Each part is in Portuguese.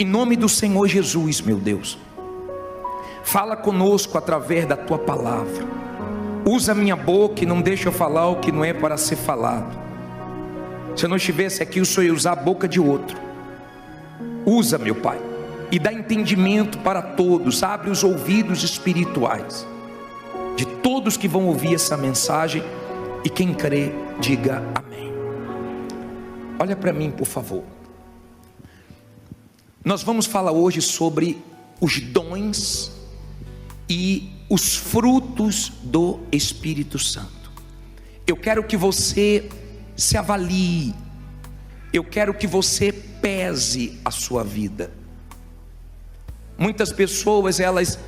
Em nome do Senhor Jesus, meu Deus, fala conosco através da tua palavra. Usa a minha boca e não deixa eu falar o que não é para ser falado. Se eu não estivesse aqui, o Senhor ia usar a boca de outro. Usa, meu Pai, e dá entendimento para todos. Abre os ouvidos espirituais de todos que vão ouvir essa mensagem, e quem crê, diga amém. Olha para mim, por favor. Nós vamos falar hoje sobre os dons e os frutos do Espírito Santo. Eu quero que você se avalie, eu quero que você pese a sua vida. Muitas pessoas, elas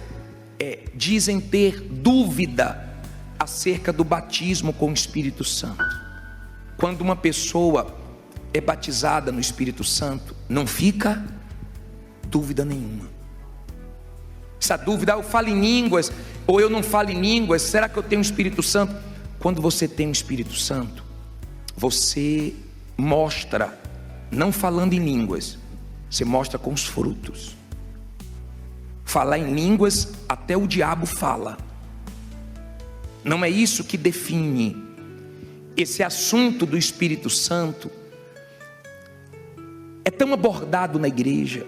dizem ter dúvida acerca do batismo com o Espírito Santo. Quando uma pessoa é batizada no Espírito Santo, não fica dúvida nenhuma. Essa dúvida, eu falo em línguas ou eu não falo em línguas, será que eu tenho o Espírito Santo? Quando você tem o Espírito Santo, você mostra, não falando em línguas, você mostra com os frutos. Falar em línguas, até o diabo fala. Não é isso que define. Esse assunto do Espírito Santo é tão abordado na igreja.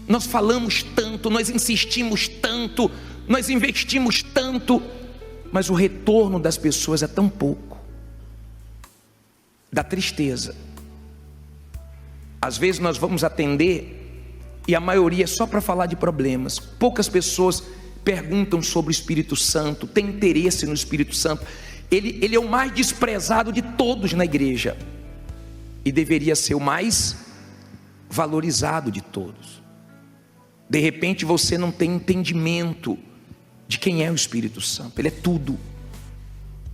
Nós falamos tanto, nós insistimos tanto, nós investimos tanto, mas o retorno das pessoas é tão pouco. Dá tristeza. Às vezes nós vamos atender e a maioria é só para falar de problemas. Poucas pessoas perguntam sobre o Espírito Santo, têm interesse no Espírito Santo. Ele é o mais desprezado de todos na igreja e deveria ser o mais valorizado de todos. De repente você não tem entendimento de quem é o Espírito Santo. Ele é tudo.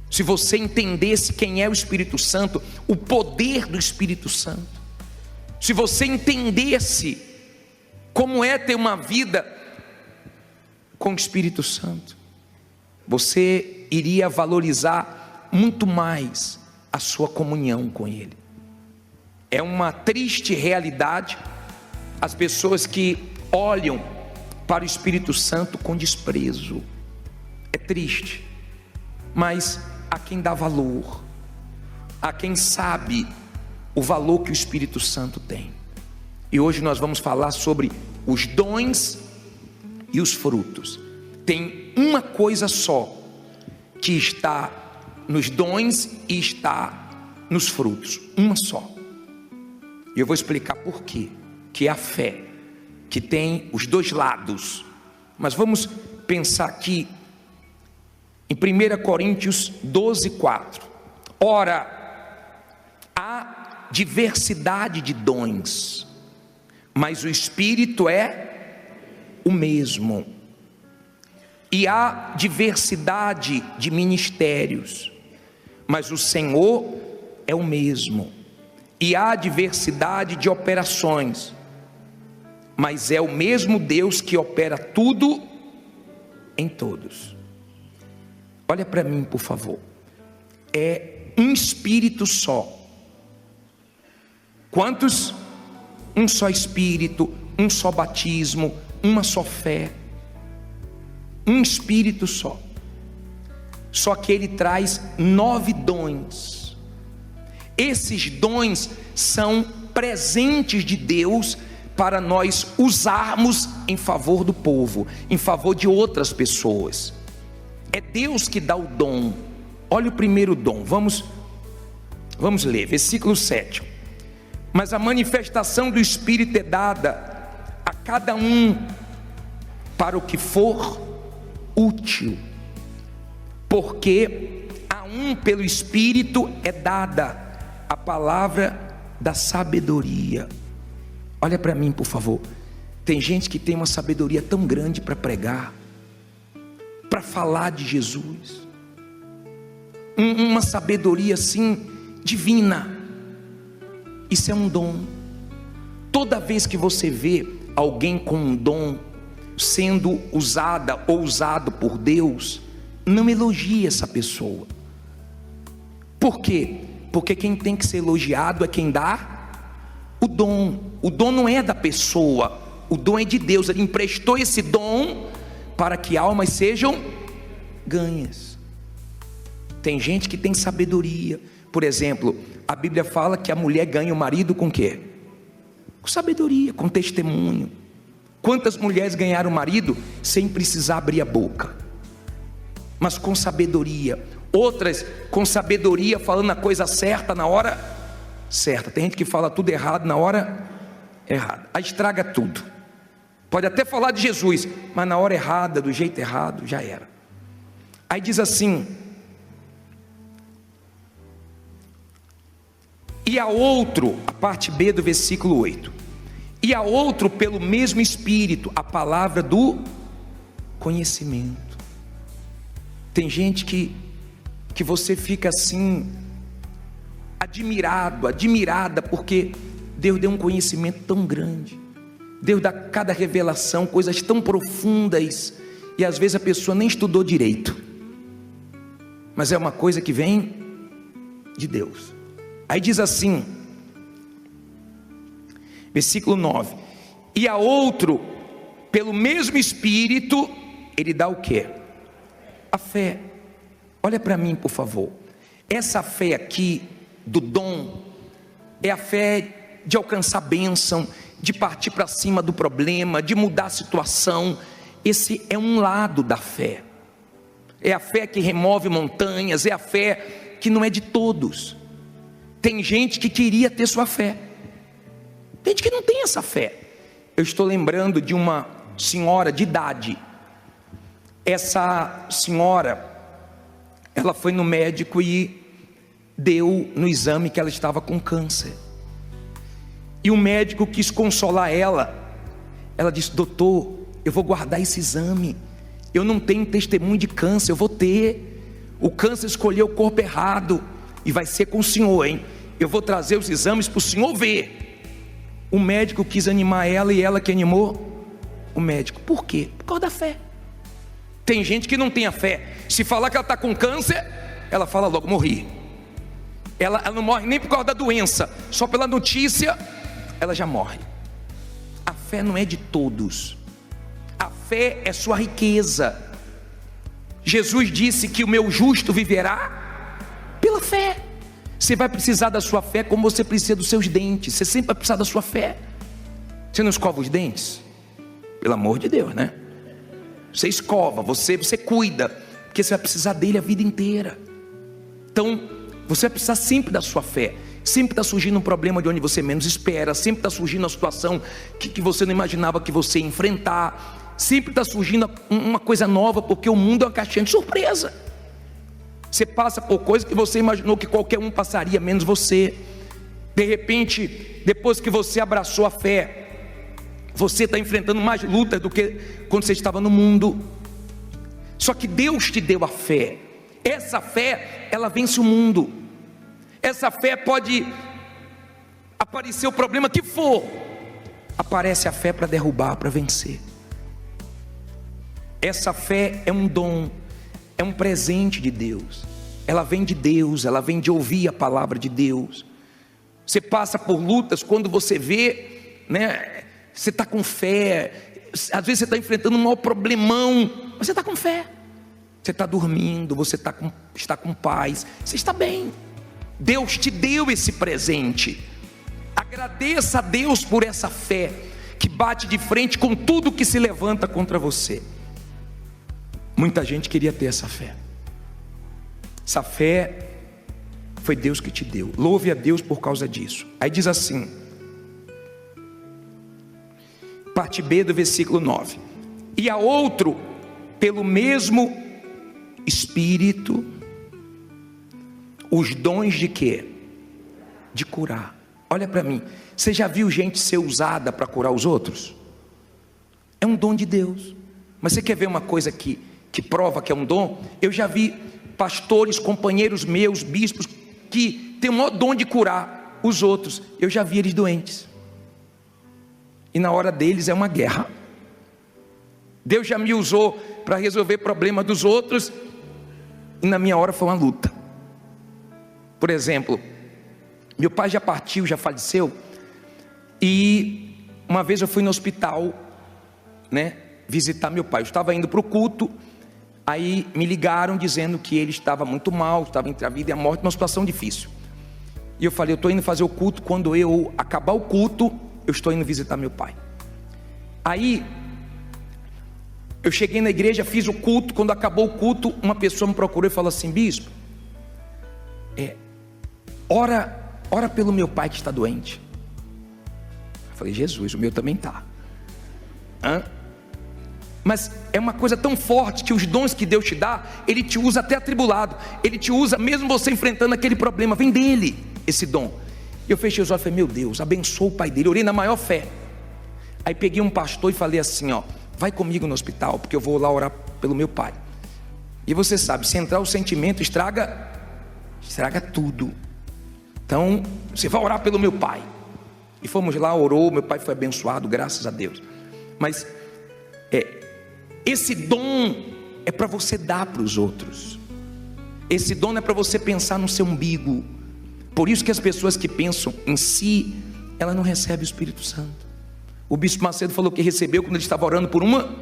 Se você entendesse quem é o Espírito Santo, o poder do Espírito Santo, se você entendesse como é ter uma vida com o Espírito Santo, você iria valorizar muito mais a sua comunhão com Ele. É uma triste realidade as pessoas que olham para o Espírito Santo com desprezo. É triste, mas há quem dá valor, há quem sabe o valor que o Espírito Santo tem. E hoje nós vamos falar sobre os dons e os frutos. Tem uma coisa só que está nos dons e está nos frutos, uma só. E eu vou explicar por quê. Que é a fé, que tem os dois lados. Mas vamos pensar aqui em 1 Coríntios 12:4. Ora, há diversidade de dons, mas o Espírito é o mesmo. E há diversidade de ministérios, mas o Senhor é o mesmo. E há diversidade de operações, mas é o mesmo Deus que opera tudo em todos. Olha para mim, por favor. É um Espírito só. Quantos? Um só Espírito, um só batismo, uma só fé. Um Espírito só. Só que Ele traz 9 dons. Esses dons são presentes de Deus para nós usarmos em favor do povo, em favor de outras pessoas. É Deus que dá o dom. Olha o primeiro dom, vamos ler, versículo 7. Mas a manifestação do Espírito é dada a cada um para o que for útil, porque a um pelo Espírito é dada a palavra da sabedoria. Olha para mim, por favor. Tem gente que tem uma sabedoria tão grande para pregar, para falar de Jesus, uma sabedoria assim divina. Isso é um dom. Toda vez que você vê alguém com um dom sendo usada ou usado por Deus, não elogie essa pessoa. Por quê? Porque quem tem que ser elogiado é quem dá O dom não é da pessoa, o dom é de Deus. Ele emprestou esse dom para que almas sejam ganhas. Tem gente que tem sabedoria. Por exemplo, a Bíblia fala que a mulher ganha o marido com o quê? Com sabedoria, com testemunho. Quantas mulheres ganharam o marido sem precisar abrir a boca, mas com sabedoria? Outras com sabedoria, falando a coisa certa na hora certa. Tem gente que fala tudo errado na hora errada, aí estraga tudo. Pode até falar de Jesus, mas na hora errada, do jeito errado, já era. Aí diz assim: e a outro, a parte B do versículo 8, e a outro pelo mesmo Espírito, a palavra do conhecimento. Tem gente que você fica assim, admirada, porque Deus deu um conhecimento tão grande. Deus dá cada revelação, coisas tão profundas, e às vezes a pessoa nem estudou direito, mas é uma coisa que vem de Deus. Aí diz assim, versículo 9: e a outro, pelo mesmo Espírito, ele dá o quê? A fé. Olha para mim, por favor. Essa fé aqui, do dom, é a fé de alcançar bênção, de partir para cima do problema, de mudar a situação. Esse é um lado da fé. É a fé que remove montanhas, é a fé que não é de todos. Tem gente que queria ter sua fé, tem gente que não tem essa fé. Eu estou lembrando de uma senhora de idade. Essa senhora, ela foi no médico e deu no exame que ela estava com câncer. E o médico quis consolar ela. Ela disse: doutor, eu vou guardar esse exame, eu não tenho testemunho de câncer, eu vou ter. O câncer escolheu o corpo errado, e vai ser com o senhor, hein? Eu vou trazer os exames para o senhor ver. O médico quis animar ela, e ela que animou o médico. Por quê? Por causa da fé. Tem gente que não tem a fé. Se falar que ela está com câncer, ela fala logo: morri. Ela não morre nem por causa da doença, só pela notícia ela já morre. A fé não é de todos. A fé é sua riqueza. Jesus disse que o meu justo viverá pela fé. Você vai precisar da sua fé como você precisa dos seus dentes. Você sempre vai precisar da sua fé. Você não escova os dentes? Pelo amor de Deus, né? Você escova, você cuida, porque você vai precisar dele a vida inteira. Então, você vai precisar sempre da sua fé. Sempre está surgindo um problema de onde você menos espera. Sempre está surgindo uma situação que você não imaginava que você ia enfrentar. Sempre está surgindo uma coisa nova, porque o mundo é uma caixinha de surpresa. Você passa por coisas que você imaginou que qualquer um passaria, menos você. De repente, depois que você abraçou a fé, você está enfrentando mais lutas do que quando você estava no mundo. Só que Deus te deu a fé. Essa fé, ela vence o mundo. Essa fé pode aparecer o problema que for, aparece a fé para derrubar, para vencer. Essa fé é um dom, é um presente de Deus. Ela vem de Deus, ela vem de ouvir a palavra de Deus. Você passa por lutas, quando você vê, né, você está com fé. Às vezes você está enfrentando um maior problemão, mas você está com fé. Você está dormindo, você está com paz, você está bem. Deus te deu esse presente. Agradeça a Deus por essa fé que bate de frente com tudo que se levanta contra você. Muita gente queria ter essa fé. Essa fé foi Deus que te deu. Louve a Deus por causa disso. Aí diz assim, parte B do versículo 9: e a outro, pelo mesmo Espírito, os dons de quê? De curar. Olha para mim, você já viu gente ser usada para curar os outros? É um dom de Deus. Mas você quer ver uma coisa que prova que é um dom? Eu já vi pastores, companheiros meus, bispos, que tem o maior dom de curar os outros. Eu já vi eles doentes, e na hora deles é uma guerra. Deus já me usou para resolver problema dos outros, e na minha hora foi uma luta. Por exemplo, meu pai já partiu, já faleceu, E uma vez eu fui no hospital, né, visitar meu pai. Eu estava indo para o culto, aí me ligaram dizendo que ele estava muito mal, estava entre a vida e a morte, uma situação difícil. E eu falei, eu estou indo fazer o culto, quando eu acabar o culto, eu estou indo visitar meu pai. Aí, eu cheguei na igreja, fiz o culto, quando acabou o culto, uma pessoa me procurou e falou assim, bispo, ora pelo meu pai que está doente. Eu falei, Jesus, o meu também está. Mas é uma coisa tão forte que os dons que Deus te dá, Ele te usa até atribulado, Ele te usa mesmo você enfrentando aquele problema, vem dEle esse dom. E eu fechei os olhos e falei, meu Deus, abençoa o pai dele, orei na maior fé. Aí peguei um pastor e falei assim, vai comigo no hospital, porque eu vou lá orar pelo meu pai. E você sabe, se entrar o sentimento, estraga tudo. Então, você vai orar pelo meu pai. E fomos lá, orou, meu pai foi abençoado, graças a Deus. Mas, esse dom é para você dar para os outros. Esse dom não é para você pensar no seu umbigo. Por isso que as pessoas que pensam em si, ela não recebe o Espírito Santo. O bispo Macedo falou que recebeu quando ele estava orando por uma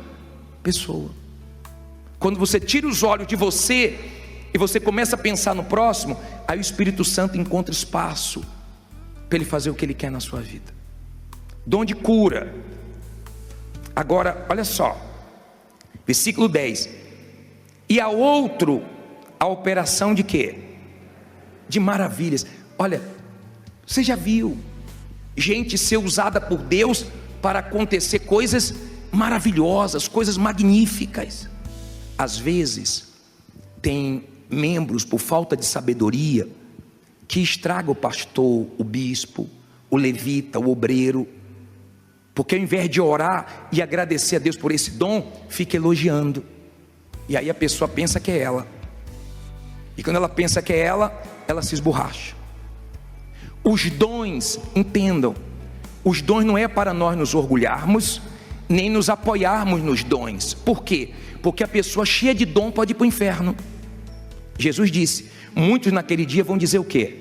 pessoa. Quando você tira os olhos de você e você começa a pensar no próximo, aí o Espírito Santo encontra espaço para ele fazer o que ele quer na sua vida. Dom de cura. Agora, olha só, versículo 10. E a outro, a operação de quê? De maravilhas. Olha, você já viu gente ser usada por Deus para acontecer coisas maravilhosas, coisas magníficas. Às vezes, tem membros, por falta de sabedoria, que estraga o pastor, o bispo, o levita, o obreiro, porque ao invés de orar e agradecer a Deus por esse dom, fica elogiando, e aí a pessoa pensa que é ela, e quando ela pensa que é ela se esborracha. Os dons, entendam, os dons não é para nós nos orgulharmos, nem nos apoiarmos nos dons. Por quê? Porque a pessoa cheia de dom pode ir para o inferno. Jesus disse, muitos naquele dia vão dizer o quê?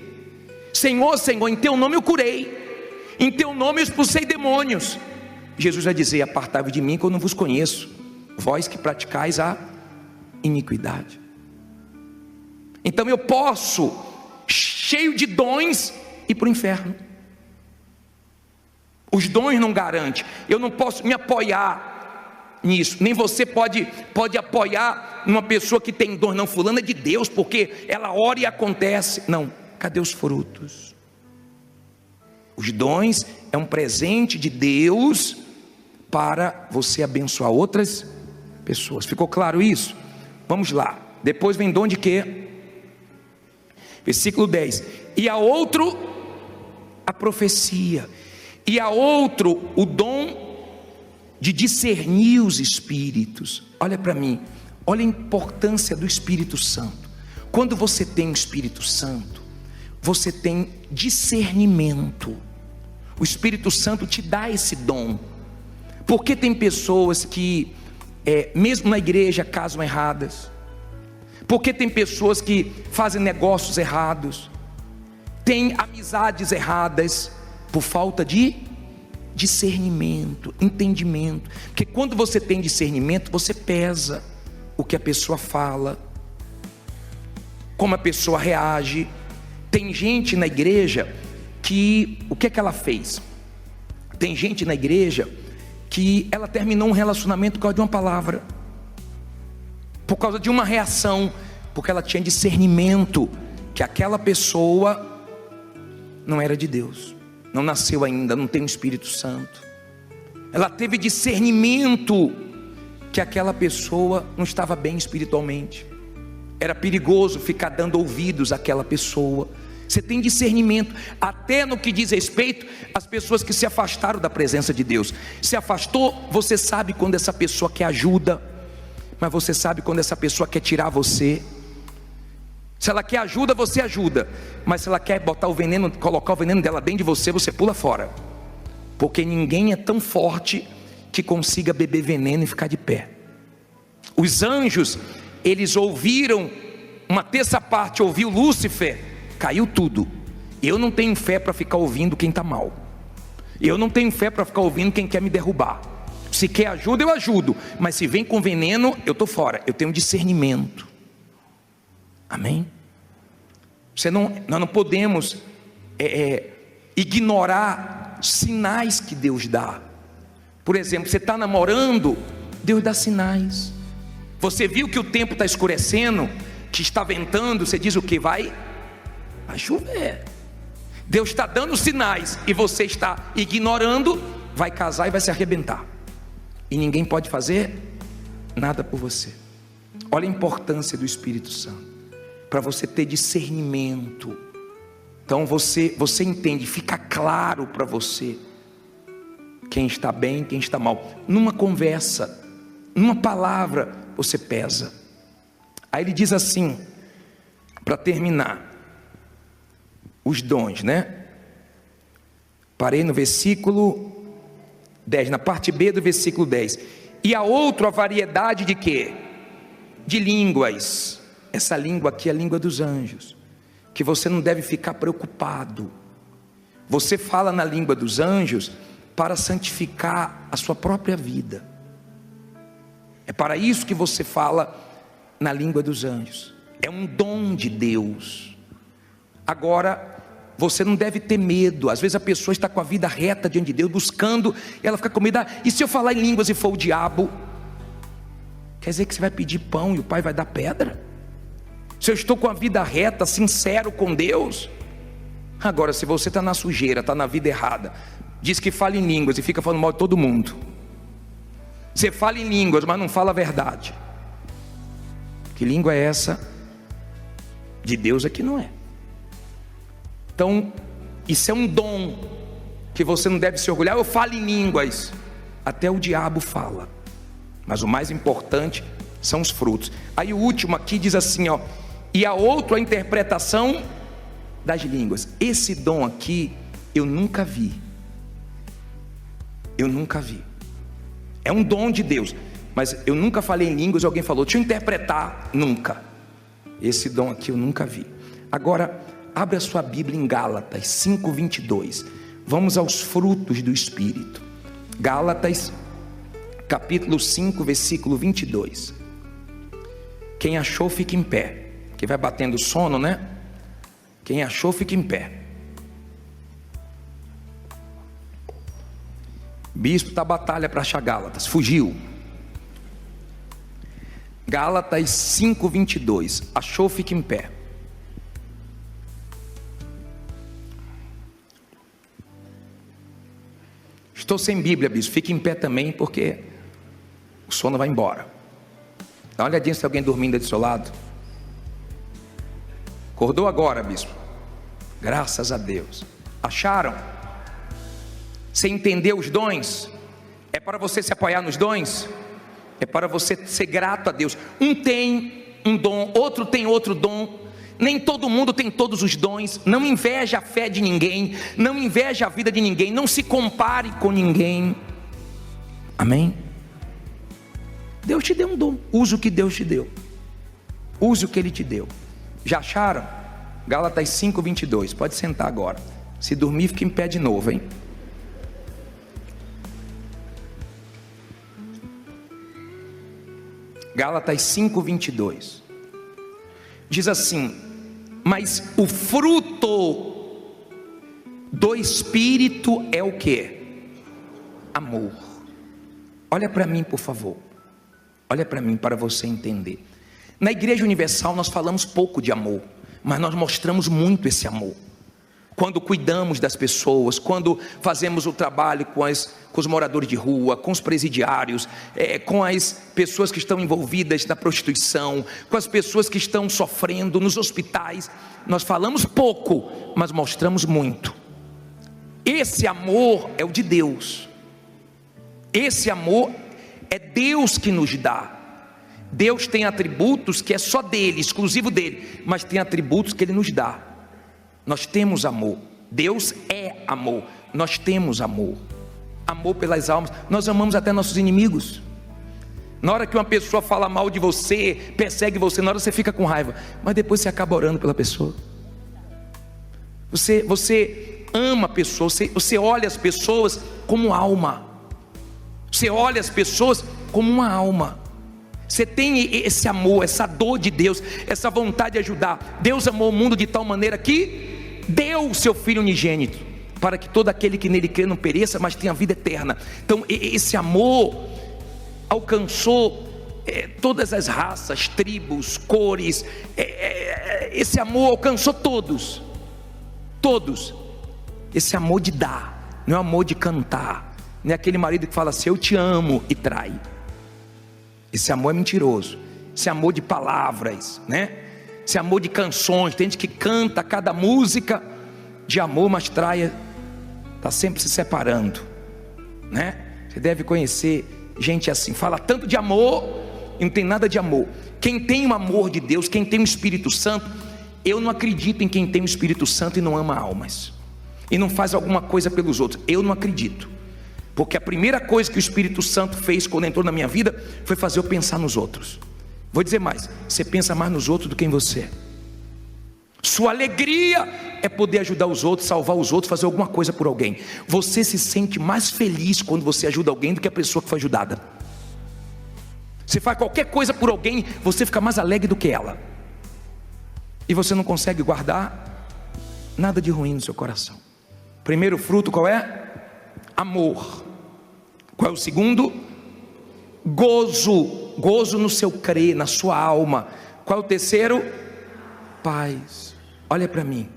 Senhor, Senhor, em teu nome eu curei, em teu nome eu expulsei demônios. Jesus vai dizer, apartai-vos de mim que eu não vos conheço, vós que praticais a iniquidade. Então eu posso, cheio de dons, ir para o inferno. Os dons não garantem. Eu não posso me apoiar nisso. Nem você pode apoiar numa pessoa que tem dons. Não, fulano é de Deus, porque ela ora e acontece. Não, cadê os frutos? Os dons é um presente de Deus para você abençoar outras pessoas. Ficou claro isso? Vamos lá. Depois vem dom de quê? Versículo 10. E a outro, a profecia. E a outro, o dom de discernir os espíritos. Olha para mim, olha a importância do Espírito Santo. Quando você tem o Espírito Santo, você tem discernimento. O Espírito Santo te dá esse dom. Porque tem pessoas que, mesmo na igreja, casam erradas. Porque tem pessoas que fazem negócios errados. Tem amizades erradas. Por falta de discernimento, entendimento. Porque quando você tem discernimento, você pesa o que a pessoa fala, como a pessoa reage. Tem gente na igreja que, o que é que ela fez? Tem gente na igreja que ela terminou um relacionamento por causa de uma palavra, por causa de uma reação, porque ela tinha discernimento que aquela pessoa não era de Deus. Não nasceu ainda, não tem o Espírito Santo. Ela teve discernimento que aquela pessoa não estava bem espiritualmente. Era perigoso ficar dando ouvidos àquela pessoa. Você tem discernimento, até no que diz respeito às pessoas que se afastaram da presença de Deus. Se afastou, você sabe quando essa pessoa quer ajuda, mas você sabe quando essa pessoa quer tirar você. Se ela quer ajuda, você ajuda. Mas se ela quer botar o veneno, colocar o veneno dela dentro de você, você pula fora. Porque ninguém é tão forte que consiga beber veneno e ficar de pé. Os anjos, eles ouviram, uma terça parte ouviu Lúcifer, caiu tudo. Eu não tenho fé para ficar ouvindo quem está mal. Eu não tenho fé para ficar ouvindo quem quer me derrubar. Se quer ajuda, eu ajudo, mas se vem com veneno, eu estou fora. Eu tenho discernimento. Amém? Nós não podemos ignorar sinais que Deus dá. Por exemplo, você está namorando, Deus dá sinais. Você viu que o tempo está escurecendo, que está ventando, você diz o que? Vai chover. Deus está dando sinais e você está ignorando, vai casar e vai se arrebentar. E ninguém pode fazer nada por você. Olha a importância do Espírito Santo, para você ter discernimento. Então você entende, fica claro para você quem está bem, quem está mal. Numa conversa, numa palavra, você pesa. Aí ele diz assim, para terminar, os dons, né? Parei no versículo 10, na parte B do versículo 10. E a outra, a variedade de quê? De línguas. Essa língua aqui é a língua dos anjos, que você não deve ficar preocupado. Você fala na língua dos anjos para santificar a sua própria vida. É para isso que você fala na língua dos anjos. É um dom de Deus. Agora, você não deve ter medo. Às vezes a pessoa está com a vida reta diante de Deus, buscando, e ela fica com medo. E se eu falar em línguas e for o diabo? Quer dizer que você vai pedir pão e o pai vai dar pedra? Se eu estou com a vida reta, sincero com Deus? Agora, se você está na sujeira, está na vida errada, diz que fala em línguas e fica falando mal de todo mundo. Você fala em línguas, mas não fala a verdade. Que língua é essa? De Deus aqui não é. Então, isso é um dom que você não deve se orgulhar. Eu falo em línguas, até o diabo fala, mas o mais importante são os frutos. Aí o último aqui diz assim, ó, e a outra, a interpretação das línguas. Esse dom aqui eu nunca vi. Eu nunca vi. É um dom de Deus, mas eu nunca falei em línguas e alguém falou, deixa eu interpretar. Nunca. Esse dom aqui eu nunca vi. Agora, abre a sua Bíblia em Gálatas 5:22. Vamos aos frutos do Espírito. Gálatas, capítulo 5, versículo 22. Quem achou, fica em pé. Que vai batendo sono, né? Quem achou, fica em pé. Bispo está batalha para achar Gálatas, fugiu. Gálatas 5:22. Achou, fica em pé. Estou sem Bíblia, bispo. Fique em pé também, porque o sono vai embora. Dá uma olhadinha se tem alguém dormindo aí do seu lado. Acordou agora, bispo? Graças a Deus. Acharam? Você entendeu os dons? É para você se apoiar nos dons? É para você ser grato a Deus. Um tem um dom, outro tem outro dom. Nem todo mundo tem todos os dons. Não inveje a fé de ninguém, não inveje a vida de ninguém, não se compare com ninguém. Amém? Deus te deu um dom, use o que Deus te deu. Use o que Ele te deu. Já acharam? Gálatas 5:22. Pode sentar agora. Se dormir, fica em pé de novo, hein? Gálatas 5:22. Diz assim: mas o fruto do Espírito é o que? Amor. Olha para mim, por favor. Olha para mim, para você entender. Na Igreja Universal nós falamos pouco de amor, mas nós mostramos muito esse amor. Quando cuidamos das pessoas, quando fazemos o trabalho com os moradores de rua, com os presidiários, com as pessoas que estão envolvidas na prostituição, com as pessoas que estão sofrendo nos hospitais, nós falamos pouco, mas mostramos muito. Esse amor é o de Deus. Esse amor é Deus que nos dá. Deus tem atributos que é só dele, exclusivo dele, mas tem atributos que ele nos dá. Nós temos amor. Deus é amor. Nós temos amor. Amor pelas almas. Nós amamos até nossos inimigos. Na hora que uma pessoa fala mal de você, persegue você, na hora você fica com raiva, mas depois você acaba orando pela pessoa. Você ama pessoas, você olha as pessoas como alma. Você olha as pessoas como uma alma. Você tem esse amor, essa dor de Deus, essa vontade de ajudar. Deus amou o mundo de tal maneira que deu o seu Filho unigênito, para que todo aquele que nele crê não pereça, mas tenha vida eterna. Então esse amor alcançou todas as raças, tribos, cores. Esse amor alcançou todos. Todos. Esse amor de dar, não é amor de cantar. Não é aquele marido que fala assim, eu te amo, e trai. Esse amor é mentiroso. Esse amor de palavras, né? Esse amor de canções. Tem gente que canta cada música de amor, mas trai, está sempre se separando, né? Você deve conhecer gente assim, fala tanto de amor e não tem nada de amor. Quem tem o amor de Deus, quem tem o Espírito Santo, eu não acredito em quem tem o Espírito Santo e não ama almas, e não faz alguma coisa pelos outros. Eu não acredito. Porque a primeira coisa que o Espírito Santo fez quando entrou na minha vida foi fazer eu pensar nos outros. Vou dizer mais, você pensa mais nos outros do que em você. Sua alegria é poder ajudar os outros, salvar os outros, fazer alguma coisa por alguém. Você se sente mais feliz quando você ajuda alguém do que a pessoa que foi ajudada. Você faz qualquer coisa por alguém, você fica mais alegre do que ela. E você não consegue guardar nada de ruim no seu coração. Primeiro fruto qual é? Amor. Qual é o segundo? Gozo. Gozo no seu crer, na sua alma. Qual é o terceiro? Paz. Olha para mim,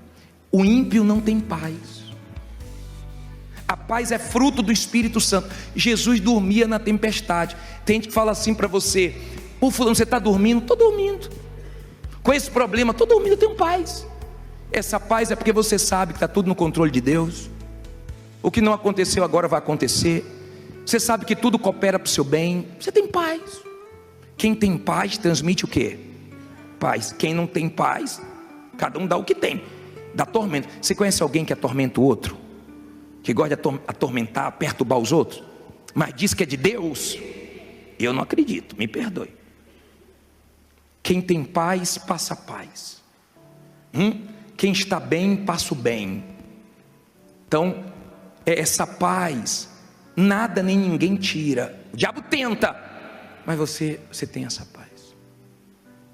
o ímpio não tem paz. A paz é fruto do Espírito Santo. Jesus dormia na tempestade. Tem gente que fala assim para você, pô fulano, você está dormindo? Estou dormindo. Com esse problema, estou dormindo, eu tenho paz. Essa paz é porque você sabe que está tudo no controle de Deus. O que não aconteceu agora vai acontecer. Você sabe que tudo coopera para o seu bem. Você tem paz. Quem tem paz transmite o quê? Paz. Quem não tem paz, cada um dá o que tem, dá tormento. Você conhece alguém que atormenta o outro? Que gosta de atormentar, perturbar os outros, mas diz que é de Deus? Eu não acredito, me perdoe. Quem tem paz, passa paz. Quem está bem, passa o bem. Então, essa paz, nada nem ninguém tira. O diabo tenta, mas você tem essa paz.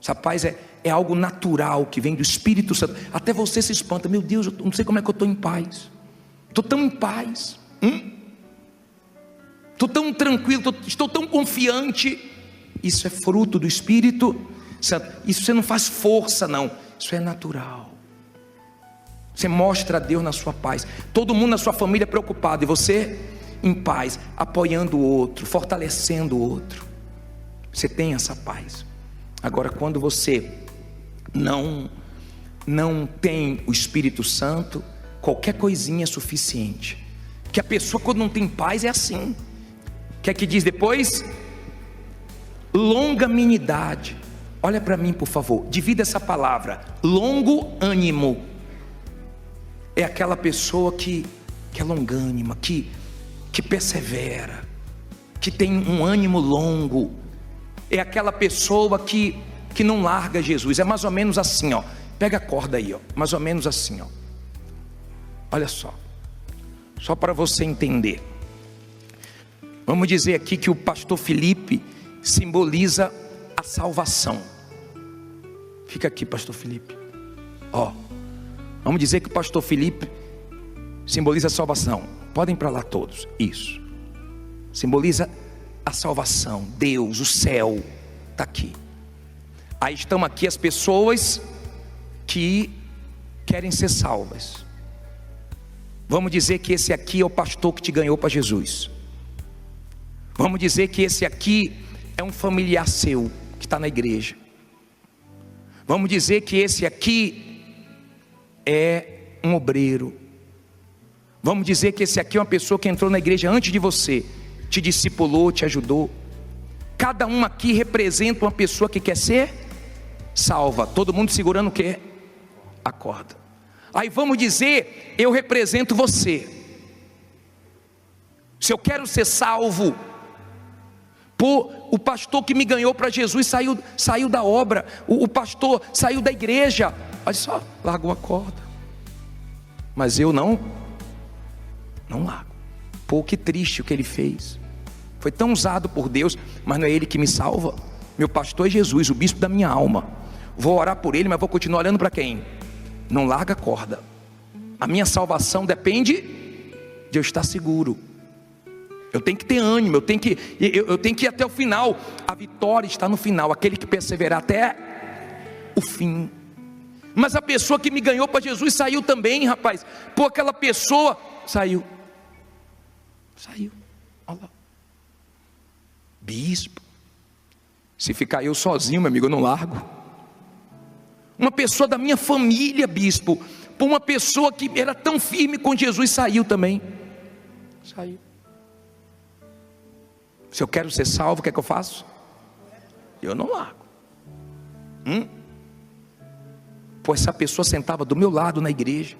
Essa paz é algo natural que vem do Espírito Santo. Até você se espanta, meu Deus, eu não sei como é que eu estou em paz. Estou tão em paz, estou tão tranquilo, estou tão confiante. Isso é fruto do Espírito Santo. Isso você não faz força não, isso é natural. Você mostra a Deus na sua paz. Todo mundo na sua família preocupado, e você em paz, apoiando o outro, fortalecendo o outro. Você tem essa paz. Agora, quando você não tem o Espírito Santo, qualquer coisinha é suficiente. Que a pessoa, quando não tem paz, é assim. Que é que diz depois? Longanimidade. Olha para mim, por favor, divida essa palavra. Longo ânimo é aquela pessoa que é longânima, que persevera, que tem um ânimo longo. É aquela pessoa que não larga Jesus. É mais ou menos assim, ó. Pega a corda aí, ó. Mais ou menos assim, ó. Olha só para você entender. Vamos dizer aqui que o pastor Felipe simboliza a salvação. Fica aqui, pastor Felipe. Ó, vamos dizer que o pastor Felipe simboliza a salvação. Podem ir para lá todos. Isso. Simboliza a salvação. Deus, o céu está aqui. Aí estão aqui as pessoas que querem ser salvas. Vamos dizer que esse aqui é o pastor que te ganhou para Jesus. Vamos dizer que esse aqui é um familiar seu que está na igreja. Vamos dizer que esse aqui é um obreiro. Vamos dizer que esse aqui é uma pessoa que entrou na igreja antes de você, te discipulou, te ajudou. Cada um aqui representa uma pessoa que quer ser salva. Todo mundo segurando o quê? A corda. Aí vamos dizer, eu represento você. Se eu quero ser salvo, pô, o pastor que me ganhou para Jesus saiu da obra, o pastor saiu da igreja, olha só, largou a corda. Mas eu não Não largo. Pô, que triste o que ele fez. Foi tão usado por Deus, mas não é ele que me salva. Meu pastor é Jesus, o bispo da minha alma. Vou orar por ele, mas vou continuar olhando para quem? Não larga a corda. A minha salvação depende de eu estar seguro. Eu tenho que ter ânimo, eu tenho que ir até o final. A vitória está no final, aquele que perseverar até o fim. Mas a pessoa que me ganhou para Jesus saiu também, rapaz. Pô, aquela pessoa saiu. Olha lá. Bispo, se ficar eu sozinho, meu amigo, eu não largo. Uma pessoa da minha família, bispo, por uma pessoa que era tão firme com Jesus, saiu também. Saiu. Se eu quero ser salvo, o que é que eu faço? Eu não largo. Pô, essa pessoa sentava do meu lado na igreja.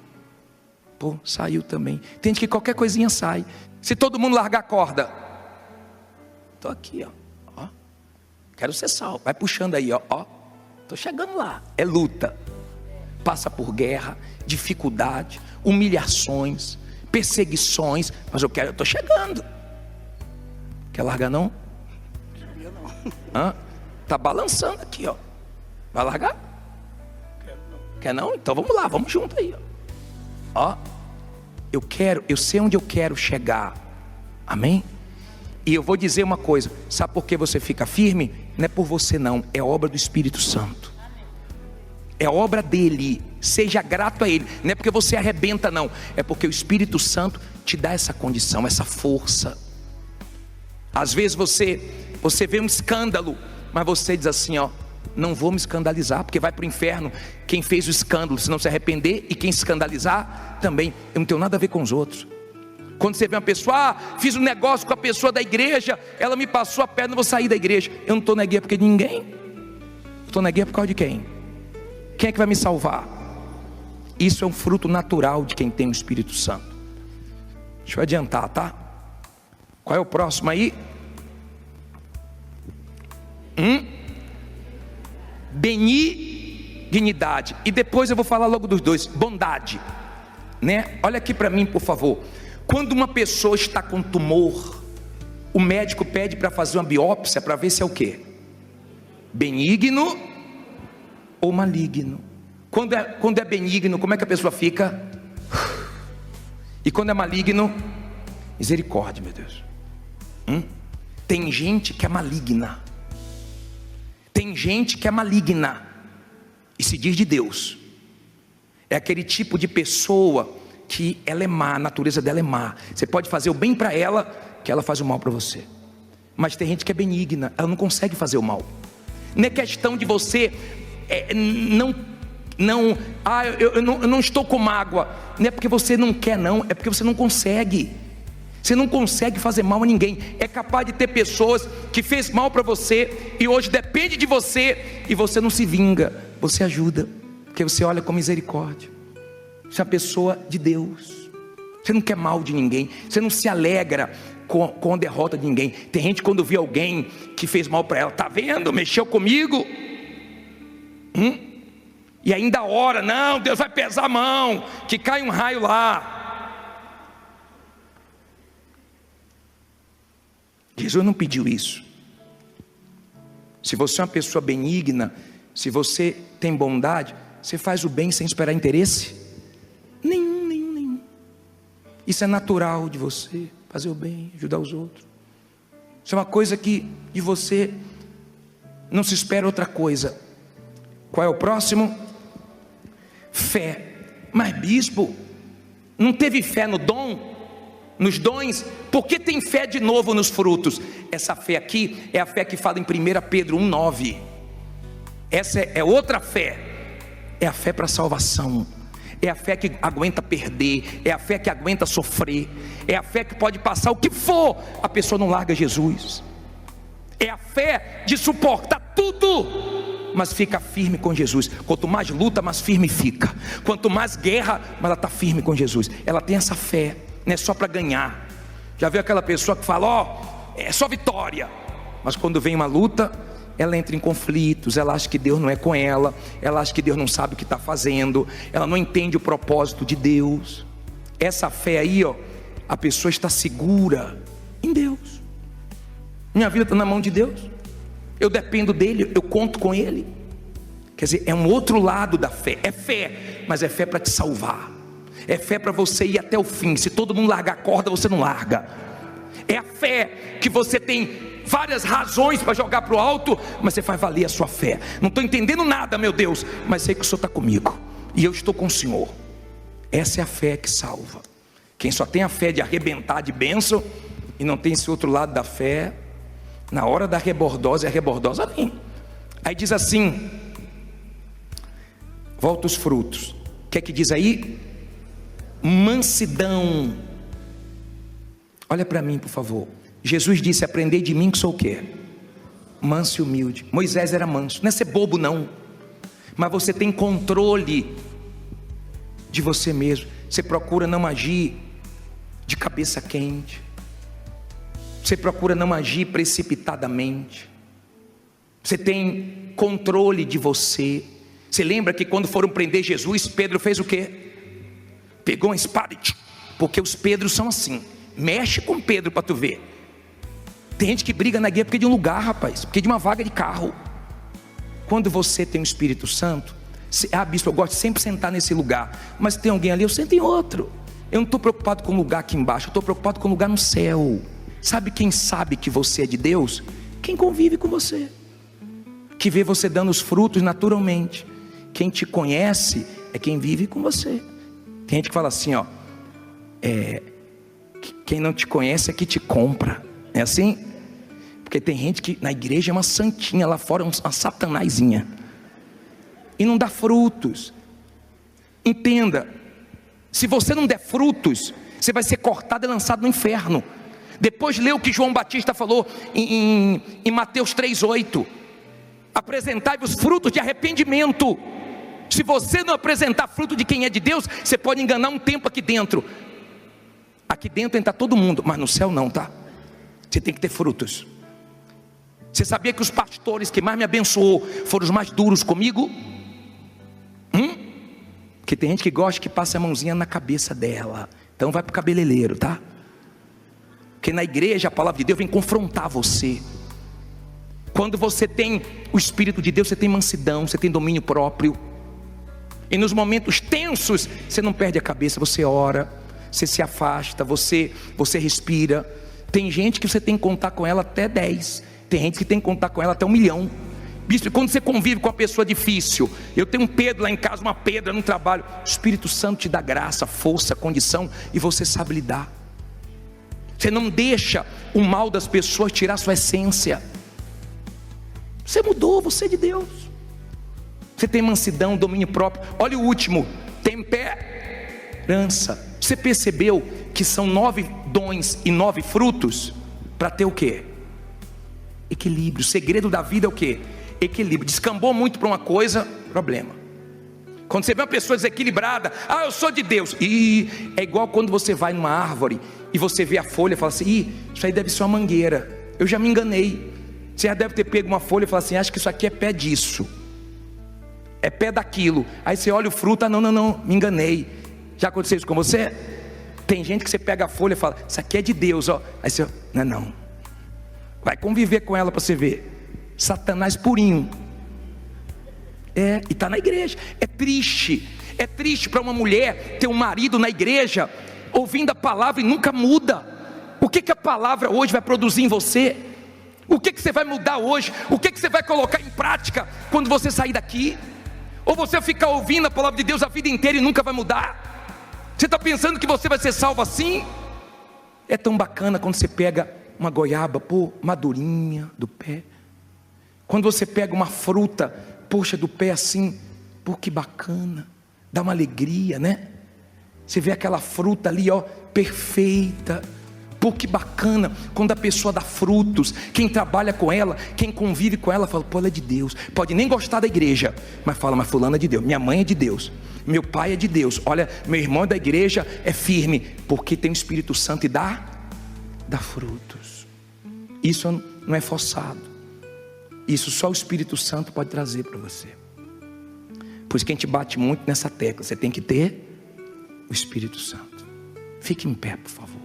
Pô, saiu também. Tem gente que qualquer coisinha sai. Se todo mundo largar a corda, estou aqui, ó. Quero ser salvo. Vai puxando aí, ó. Estou chegando lá. É luta. Passa por guerra, dificuldade, humilhações, perseguições. Mas eu estou chegando. Quer largar não? Eu não. Tá balançando aqui, ó. Vai largar? Quer não? Então vamos lá, vamos junto aí, ó. Eu sei onde eu quero chegar. Amém? E eu vou dizer uma coisa, sabe por que você fica firme? Não é por você não, é obra do Espírito Santo. É obra dele, seja grato a ele. Não é porque você arrebenta não, é porque o Espírito Santo te dá essa condição, essa força. Às vezes você vê um escândalo, mas você diz assim, ó, não vou me escandalizar, porque vai para o inferno quem fez o escândalo, se não se arrepender, e quem se escandalizar também. Eu não tenho nada a ver com os outros. Quando você vê uma pessoa, fiz um negócio com a pessoa da igreja, ela me passou a perna, eu vou sair da igreja. Eu não estou na guerra porque de ninguém. Estou na guerra por causa de quem? Quem é que vai me salvar? Isso é um fruto natural de quem tem o Espírito Santo. Deixa eu adiantar, tá? Qual é o próximo aí? Benignidade. E depois eu vou falar logo dos dois. Bondade, né? Olha aqui para mim, por favor. Quando uma pessoa está com tumor, o médico pede para fazer uma biópsia para ver se é o quê? Benigno ou maligno. Quando é benigno, como é que a pessoa fica? E quando é maligno, misericórdia, meu Deus. Tem gente que é maligna. Tem gente que é maligna e se diz de Deus. É aquele tipo de pessoa que ela é má, a natureza dela é má. Você pode fazer o bem para ela, que ela faz o mal para você. Mas tem gente que é benigna, ela não consegue fazer o mal. Não é questão de você eu não estou com mágoa. Não é porque você não quer não, é porque você não consegue. Você não consegue fazer mal a ninguém. É capaz de ter pessoas que fez mal para você e hoje depende de você e você não se vinga, você ajuda, porque você olha com misericórdia. Você é uma pessoa de Deus. Você não quer mal de ninguém, você não se alegra com a derrota de ninguém. Tem gente quando vê alguém que fez mal para ela, tá vendo? Mexeu comigo. E ainda ora, não, Deus vai pesar a mão, que cai um raio lá. Jesus não pediu isso. Se você é uma pessoa benigna, se você tem bondade, você faz o bem sem esperar interesse nenhum. Isso é natural de você, fazer o bem, ajudar os outros. Isso é uma coisa que de você não se espera outra coisa. Qual é o próximo? Fé. Mas bispo, não teve fé no dom? Nos dons? Por que tem fé de novo nos frutos? Essa fé aqui é a fé que fala em 1 Pedro 1,9. Essa é outra fé. É a fé para a salvação. É a fé que aguenta perder. É a fé que aguenta sofrer. É a fé que pode passar o que for, a pessoa não larga Jesus. É a fé de suportar tudo, mas fica firme com Jesus. Quanto mais luta, mais firme fica. Quanto mais guerra, mas ela está firme com Jesus. Ela tem essa fé. Não é só para ganhar. Já viu aquela pessoa que fala, é só vitória, mas quando vem uma luta, ela entra em conflitos, ela acha que Deus não é com ela, ela acha que Deus não sabe o que está fazendo, ela não entende o propósito de Deus. Essa fé aí, A pessoa está segura em Deus. Minha vida está na mão de Deus. Eu dependo dele, eu conto com ele. Quer dizer, é um outro lado da fé. É fé, mas é fé para te salvar. É fé para você ir até o fim. Se todo mundo largar a corda, você não larga. É a fé que você tem várias razões para jogar para o alto, mas você faz valer a sua fé. Não estou entendendo nada, meu Deus, mas sei que o Senhor está comigo e eu estou com o Senhor. Essa é a fé que salva. Quem só tem a fé de arrebentar de bênção e não tem esse outro lado da fé, na hora da rebordose, a rebordose vem. Aí diz assim, volta os frutos. O que é que diz aí? Mansidão. Olha para mim, por favor. Jesus disse: aprendei de mim que sou o quê? Manso e humilde. Moisés era manso. Não é ser bobo não, mas você tem controle de você mesmo. Você procura não agir de cabeça quente. Você procura não agir precipitadamente. Você tem controle de você. Você lembra que quando foram prender Jesus, Pedro fez o quê? Pegou uma espada e... porque os Pedros são assim. Mexe com Pedro para tu ver. Tem gente que briga na guerra porque de um lugar, rapaz, porque de uma vaga de carro. Quando você tem o Espírito Santo, bispo, eu gosto de sempre sentar nesse lugar, mas tem alguém ali, eu sento em outro. Eu não estou preocupado com o lugar aqui embaixo, eu estou preocupado com o lugar no céu. Sabe quem sabe que você é de Deus? Quem convive com você, que vê você dando os frutos naturalmente. Quem te conhece é quem vive com você. Tem gente que fala assim, ó, quem não te conhece é que te compra. É assim? Porque tem gente que na igreja é uma santinha, lá fora é uma satanazinha e não dá frutos. Entenda, se você não der frutos, você vai ser cortado e lançado no inferno. Depois lê o que João Batista falou em Mateus 3,8: apresentai os frutos de arrependimento. Se você não apresentar fruto de quem é de Deus, você pode enganar um tempo aqui dentro. Aqui dentro entra todo mundo, mas no céu não, tá? Você tem que ter frutos. Você sabia que os pastores que mais me abençoou foram os mais duros comigo? Porque tem gente que gosta que passe a mãozinha na cabeça dela. Então vai para o cabeleireiro, tá? Porque na igreja a palavra de Deus vem confrontar você. Quando você tem o Espírito de Deus, você tem mansidão, você tem domínio próprio. E nos momentos tensos, você não perde a cabeça, você ora, você se afasta, você respira. Tem gente que você tem que contar com ela até 10. Tem gente que tem que contar com ela até 1 milhão. Bispo, quando você convive com uma pessoa difícil, eu tenho um Pedro lá em casa, uma Pedra no trabalho, o Espírito Santo te dá graça, força, condição, e você sabe lidar. Você não deixa o mal das pessoas tirar sua essência. Você mudou, você é de Deus. Você tem mansidão, domínio próprio. Olha o último, temperança. Você percebeu que são 9 dons e 9 frutos para ter o quê? Equilíbrio. O segredo da vida é o quê? Equilíbrio. Descambou muito para uma coisa, problema. Quando você vê uma pessoa desequilibrada, eu sou de Deus, e é igual quando você vai numa árvore e você vê a folha e fala assim, isso aí deve ser uma mangueira, eu já me enganei. Você já deve ter pego uma folha e fala assim, acho que isso aqui é pé disso, é pé daquilo. Aí você olha o fruto, não, me enganei. Já aconteceu isso com você? Tem gente que você pega a folha e fala, isso aqui é de Deus, ó. Aí você, não. Vai conviver com ela para você ver. Satanás purinho. E está na igreja. É triste para uma mulher ter um marido na igreja, ouvindo a palavra e nunca muda. O que a palavra hoje vai produzir em você? O que você vai mudar hoje? O que você vai colocar em prática quando você sair daqui? Ou você ficar ouvindo a palavra de Deus a vida inteira e nunca vai mudar? Você está pensando que você vai ser salvo assim? É tão bacana quando você pega uma goiaba, madurinha do pé. Quando você pega uma fruta, poxa, do pé assim, que bacana, dá uma alegria, né? Você vê aquela fruta ali, perfeita. Que bacana, quando a pessoa dá frutos, quem trabalha com ela, quem convive com ela, fala, ela é de Deus. Pode nem gostar da igreja, mas fala, mas fulano é de Deus, minha mãe é de Deus, meu pai é de Deus, olha, meu irmão é da igreja, é firme, porque tem o Espírito Santo e dá frutos. Isso não é forçado, isso só o Espírito Santo pode trazer para você. Por isso que a gente bate muito nessa tecla, você tem que ter o Espírito Santo. Fique em pé, por favor.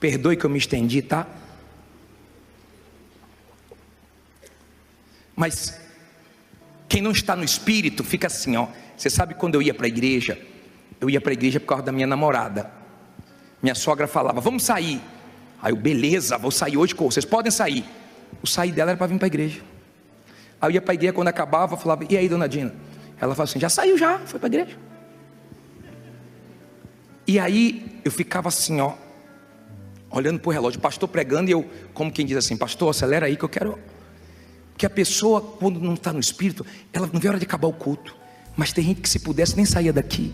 Perdoe que eu me estendi, tá? Mas quem não está no espírito fica assim, ó. Você sabe, quando eu ia para a igreja, eu ia para a igreja por causa da minha namorada. Minha sogra falava, vamos sair. Aí eu, beleza, vou sair hoje, vocês podem sair. O sair dela era para vir para a igreja. Aí eu ia para a igreja, quando acabava, eu falava, e aí, dona Dina? Ela falava assim, já saiu já, foi para a igreja. E aí eu ficava assim, ó, olhando para o relógio, o pastor pregando, e eu, como quem diz assim, pastor, acelera aí que eu quero. Porque a pessoa, quando não está no espírito, ela não vê a hora de acabar o culto. Mas tem gente que, se pudesse, nem saía daqui.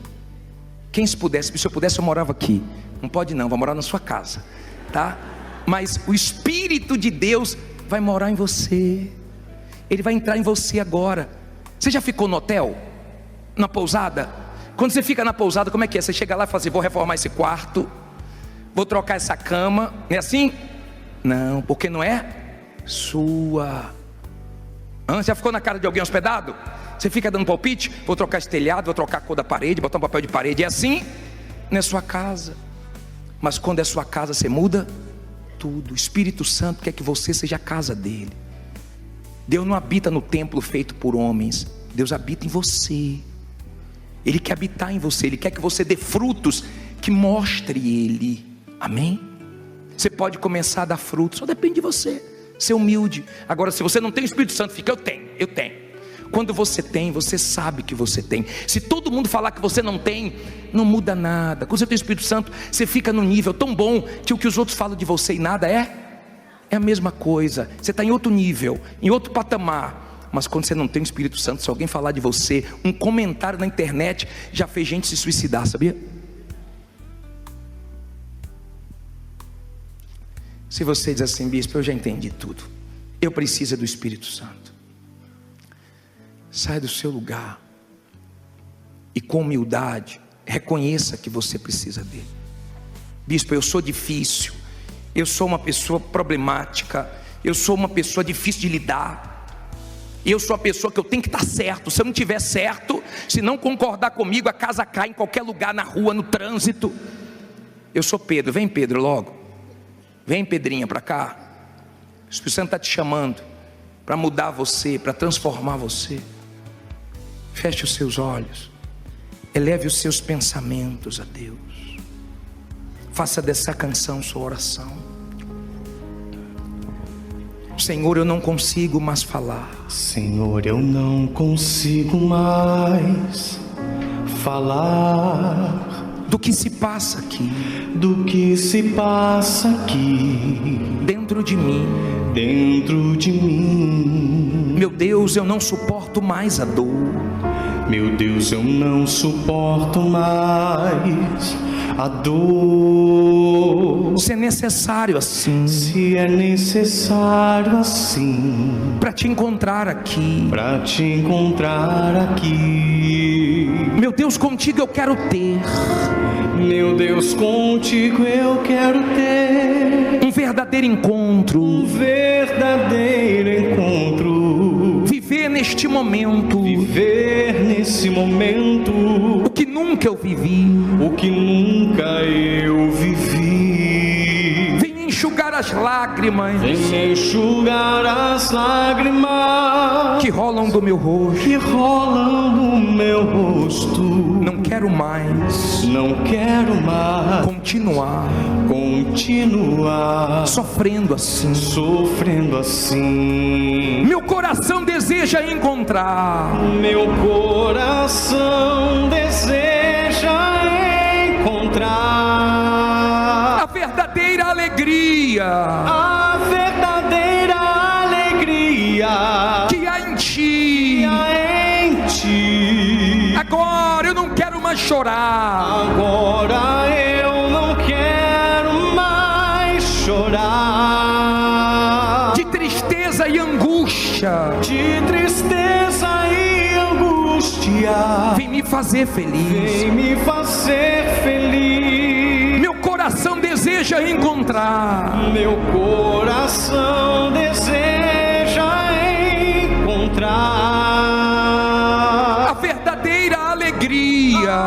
Quem se pudesse, se eu pudesse, eu morava aqui. Não pode não, vai morar na sua casa, tá? Mas o Espírito de Deus vai morar em você. Ele vai entrar em você agora. Você já ficou no hotel? Na pousada? Quando você fica na pousada, como é que é? Você chega lá e fala assim, vou reformar esse quarto, vou trocar essa cama. Não é assim? Não, porque não é sua. Você já ficou na casa de alguém hospedado? Você fica dando palpite? Vou trocar esse telhado, vou trocar a cor da parede, botar um papel de parede. É assim? Não é sua casa. Mas quando é sua casa, você muda tudo. O Espírito Santo quer que você seja a casa dele. Deus não habita no templo feito por homens. Deus habita em você. Ele quer habitar em você. Ele quer que você dê frutos que mostre Ele. Amém? Você pode começar a dar frutos, só depende de você. Ser humilde. Agora, se você não tem o Espírito Santo, fica, eu tenho. Quando você tem, você sabe que você tem. Se todo mundo falar que você não tem, não muda nada. Quando você tem o Espírito Santo, você fica num nível tão bom que o que os outros falam de você e nada é a mesma coisa. Você está em outro nível, em outro patamar. Mas quando você não tem o Espírito Santo, se alguém falar de você, um comentário na internet já fez gente se suicidar, sabia? Se você diz assim, bispo, eu já entendi tudo, eu preciso do Espírito Santo. Saia do seu lugar e com humildade reconheça que você precisa dele. Bispo, eu sou difícil, eu sou uma pessoa problemática, eu sou uma pessoa difícil de lidar, eu sou a pessoa que eu tenho que estar certo. Se eu não estiver certo, se não concordar comigo, a casa cai em qualquer lugar, na rua, no trânsito. Eu sou Pedro, vem Pedro logo. Vem Pedrinha para cá. O Espírito Santo está te chamando para mudar você, para transformar você. Feche os seus olhos, eleve os seus pensamentos a Deus. Faça dessa canção sua oração. Senhor, eu não consigo mais falar. Senhor, eu não consigo mais falar do que se passa aqui, do que se passa aqui dentro de mim. Meu Deus, eu não suporto mais a dor. Meu Deus, eu não suporto mais a dor. Se é necessário assim, se é necessário assim, para te encontrar aqui, meu Deus, contigo eu quero ter. Meu Deus, contigo eu quero ter um verdadeiro encontro, viver neste momento, o que nunca eu vivi, Vem enxugar as lágrimas, que rolam do meu rosto, Não quero mais continuar sofrendo assim. Meu coração deseja encontrar a verdadeira alegria que há em ti. Agora eu não quero mais chorar. De tristeza e angústia. Vem me fazer feliz. Meu coração deseja encontrar a verdadeira alegria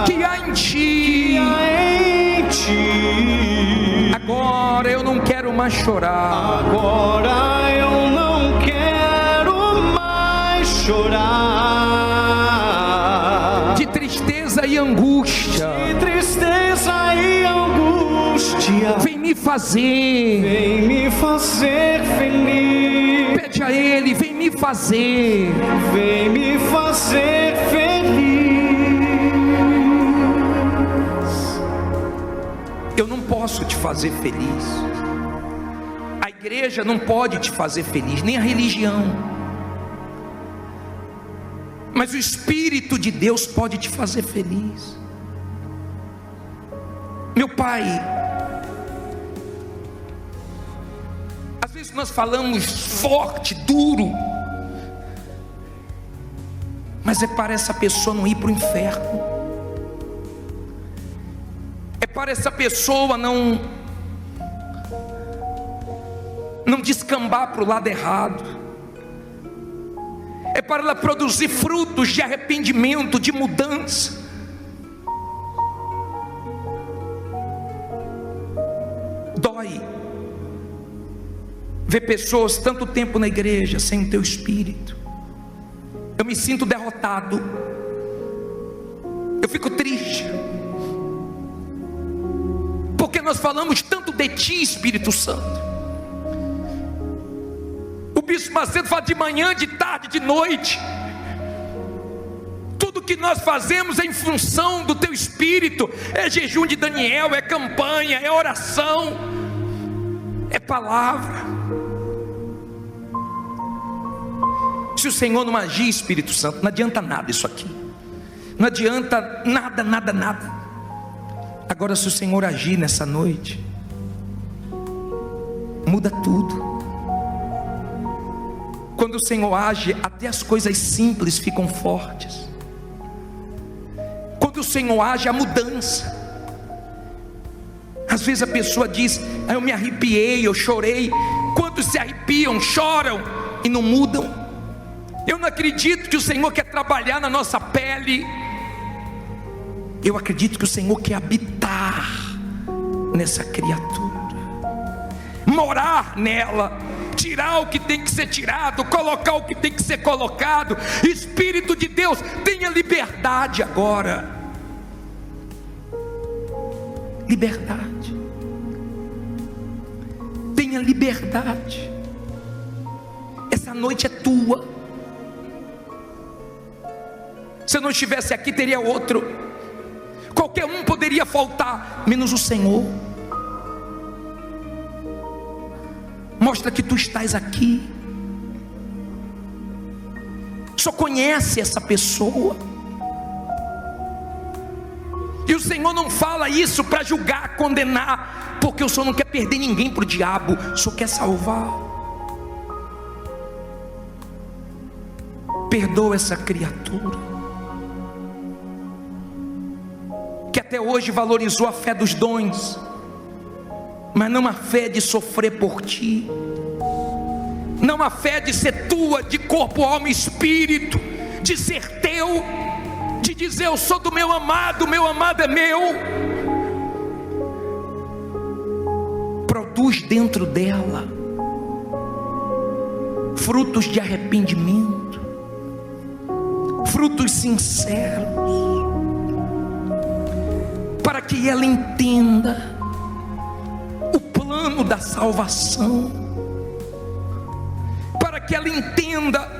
que há em ti. mais chorar. Agora eu não quero mais chorar. De tristeza e angústia. De tristeza e angústia. Vem me fazer feliz. Pede a Ele, vem me fazer feliz. Eu não posso te fazer feliz. A igreja não pode te fazer feliz, nem a religião. Mas o Espírito de Deus pode te fazer feliz. Meu Pai, às vezes nós falamos forte, duro, mas é para essa pessoa não ir para o inferno. É para essa pessoa não descambar para o lado errado. É para ela produzir frutos de arrependimento, de mudança. Dói ver pessoas tanto tempo na igreja sem o teu Espírito. Eu me sinto derrotado. Eu fico triste. Porque nós falamos tanto de Ti, Espírito Santo. O Bispo Macedo fala de manhã, de tarde, de noite. Tudo que nós fazemos é em função do Teu Espírito. É jejum de Daniel, é campanha, é oração, é palavra. Se o Senhor não agir, Espírito Santo, não adianta nada isso aqui. Não adianta nada. Agora, se o Senhor agir nessa noite, muda tudo. Quando o Senhor age, até as coisas simples ficam fortes. Quando o Senhor age, há mudança. Às vezes a pessoa diz: eu me arrepiei, eu chorei. Quantos se arrepiam, choram e não mudam? Eu não acredito que o Senhor quer trabalhar na nossa pele. Eu acredito que o Senhor quer habitar nessa criatura, morar nela, tirar o que tem que ser tirado, colocar o que tem que ser colocado. Espírito de Deus, tenha liberdade agora. Liberdade. Tenha liberdade. Essa noite é tua. Se eu não estivesse aqui, teria outro. Qualquer um poderia faltar, menos o Senhor. Mostra que tu estás aqui. Só conhece essa pessoa. E o Senhor não fala isso para julgar, condenar, porque o Senhor não quer perder ninguém para o diabo, o Senhor quer salvar. Perdoa essa criatura que até hoje valorizou a fé dos dons, mas não a fé de sofrer por ti, não a fé de ser tua, de corpo, alma e espírito, de ser teu, de dizer: eu sou do meu amado é meu. Produz dentro dela frutos de arrependimento, frutos sinceros, para que ela entenda o plano da salvação, para que ela entenda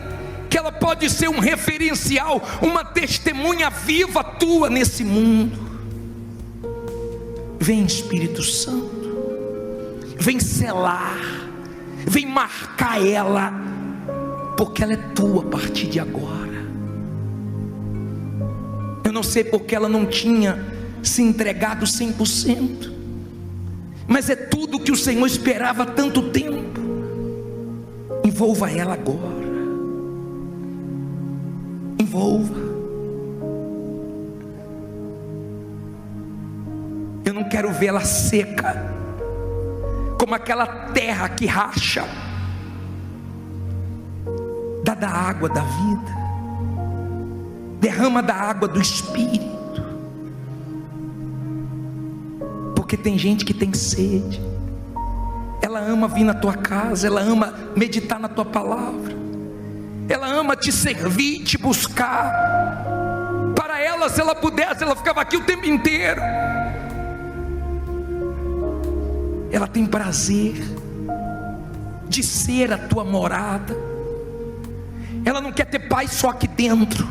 que ela pode ser um referencial, uma testemunha viva tua nesse mundo. Vem, Espírito Santo, vem selar, vem marcar ela, porque ela é tua a partir de agora. Eu não sei porque ela não tinha se entregado 100%, mas é tudo que o Senhor esperava há tanto tempo. Envolva ela agora, envolva. Eu não quero vê-la seca, como aquela terra que racha. Dá da água da vida, derrama da água do Espírito, porque tem gente que tem sede. Ela ama vir na tua casa, ela ama meditar na tua palavra, ela ama te servir, te buscar. Para ela, se ela pudesse, ela ficava aqui o tempo inteiro. Ela tem prazer de ser a tua morada. Ela não quer ter paz só aqui dentro,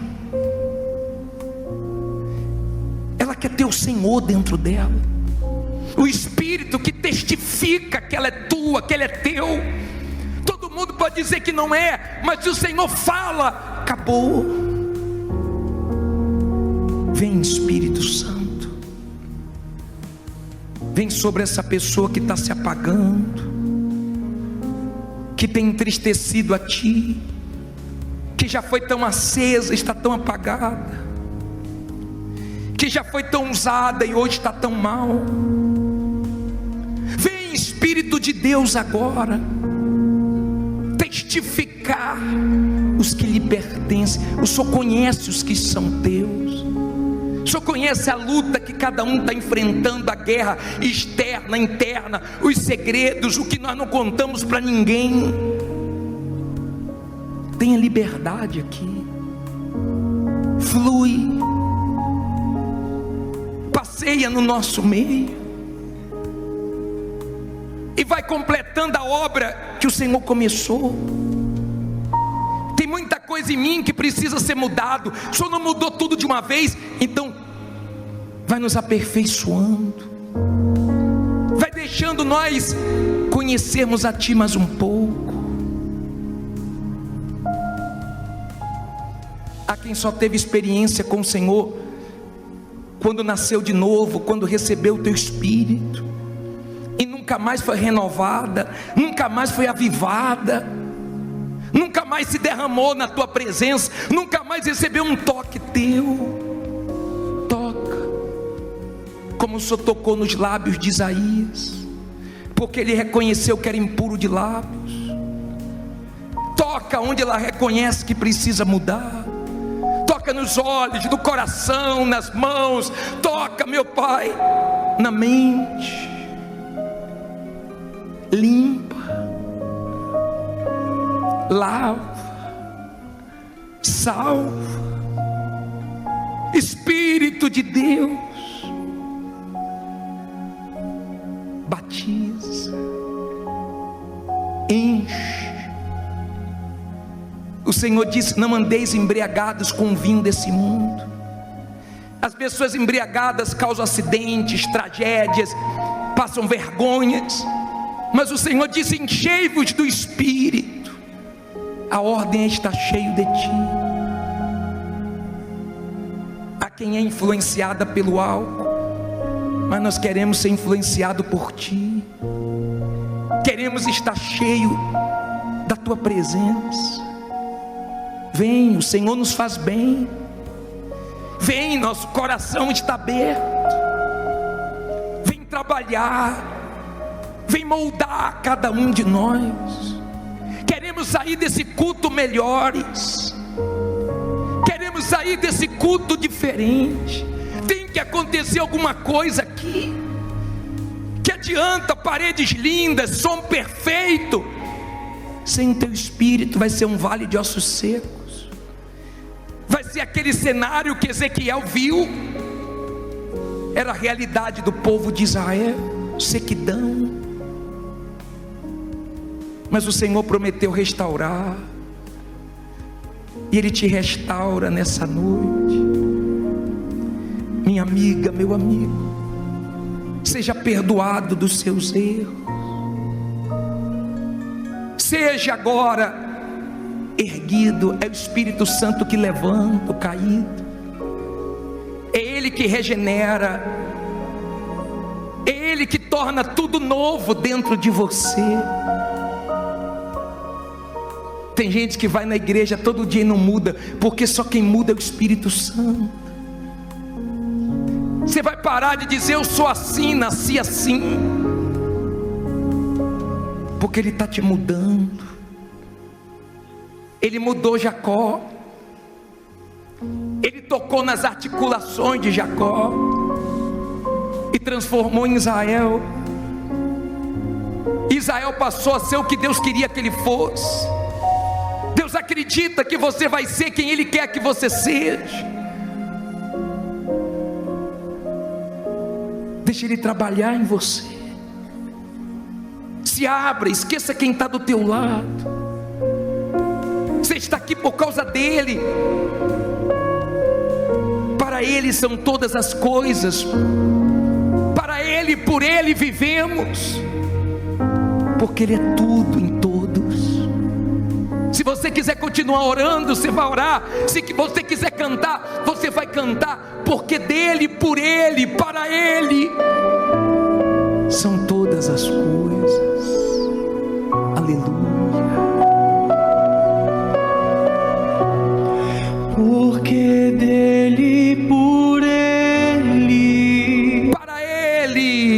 ela quer ter o Senhor dentro dela, o Espírito que testifica que ela é tua, que ele é teu. Todo mundo pode dizer que não é, mas se o Senhor fala, acabou. Vem, Espírito Santo, vem sobre essa pessoa que está se apagando, que tem entristecido a ti, que já foi tão acesa, está tão apagada, que já foi tão usada e hoje está tão mal. Vem, Espírito de Deus, agora testificar os que lhe pertencem. O Senhor conhece os que são teus, o Senhor conhece a luta que cada um está enfrentando, a guerra externa, interna, os segredos, o que nós não contamos para ninguém. Tenha liberdade aqui, flui, passeia no nosso meio e vai completando a obra que o Senhor começou. Tem muita coisa em mim que precisa ser mudado. O Senhor não mudou tudo de uma vez, então vai nos aperfeiçoando, vai deixando nós conhecermos a Ti mais um pouco. Há quem só teve experiência com o Senhor quando nasceu de novo, quando recebeu o Teu Espírito, e nunca mais foi renovada, nunca mais foi avivada, nunca mais se derramou na Tua presença, nunca mais recebeu um toque Teu. Toca, como o Senhor tocou nos lábios de Isaías, porque ele reconheceu que era impuro de lábios. Toca onde ela reconhece que precisa mudar. Toca nos olhos, no coração, nas mãos. Toca, meu Pai, na mente. Limpa, lava, salva. Espírito de Deus, batiza, enche. O Senhor disse: não andeis embriagados com o vinho desse mundo. As pessoas embriagadas causam acidentes, tragédias, passam vergonhas. Mas o Senhor disse: enchei-vos do Espírito. A ordem é estar cheio de Ti. Há quem é influenciada pelo álcool, mas nós queremos ser influenciados por Ti. Queremos estar cheio da Tua presença. Vem, o Senhor nos faz bem. Vem, nosso coração está aberto. Vem trabalhar. Vem moldar cada um de nós. Queremos sair desse culto melhores. Queremos sair desse culto diferente. Tem que acontecer alguma coisa aqui. Que adianta paredes lindas, som perfeito, sem o Teu Espírito vai ser um vale de ossos secos. Vai ser aquele cenário que Ezequiel viu. Era a realidade do povo de Israel, sequidão. Mas o Senhor prometeu restaurar, e Ele te restaura nessa noite. Minha amiga, meu amigo, seja perdoado dos seus erros. Seja agora erguido. É o Espírito Santo que levanta o caído, é Ele que regenera, é Ele que torna tudo novo dentro de você. Tem gente que vai na igreja todo dia e não muda, porque só quem muda é o Espírito Santo. Você vai parar de dizer: eu sou assim, nasci assim, porque Ele está te mudando. Ele mudou Jacó, Ele tocou nas articulações de Jacó e transformou em Israel. Israel passou a ser o que Deus queria que ele fosse. Deus acredita que você vai ser quem Ele quer que você seja. Deixa Ele trabalhar em você. Se abra, esqueça quem está do teu lado. Você está aqui por causa dEle. Para Ele são todas as coisas. Para Ele, por Ele vivemos. Porque Ele é tudo em todos. Se você quiser continuar orando, você vai orar. Se você quiser cantar, você vai cantar. Porque dele, por Ele, para Ele são todas as coisas. Aleluia. Porque dele, por Ele,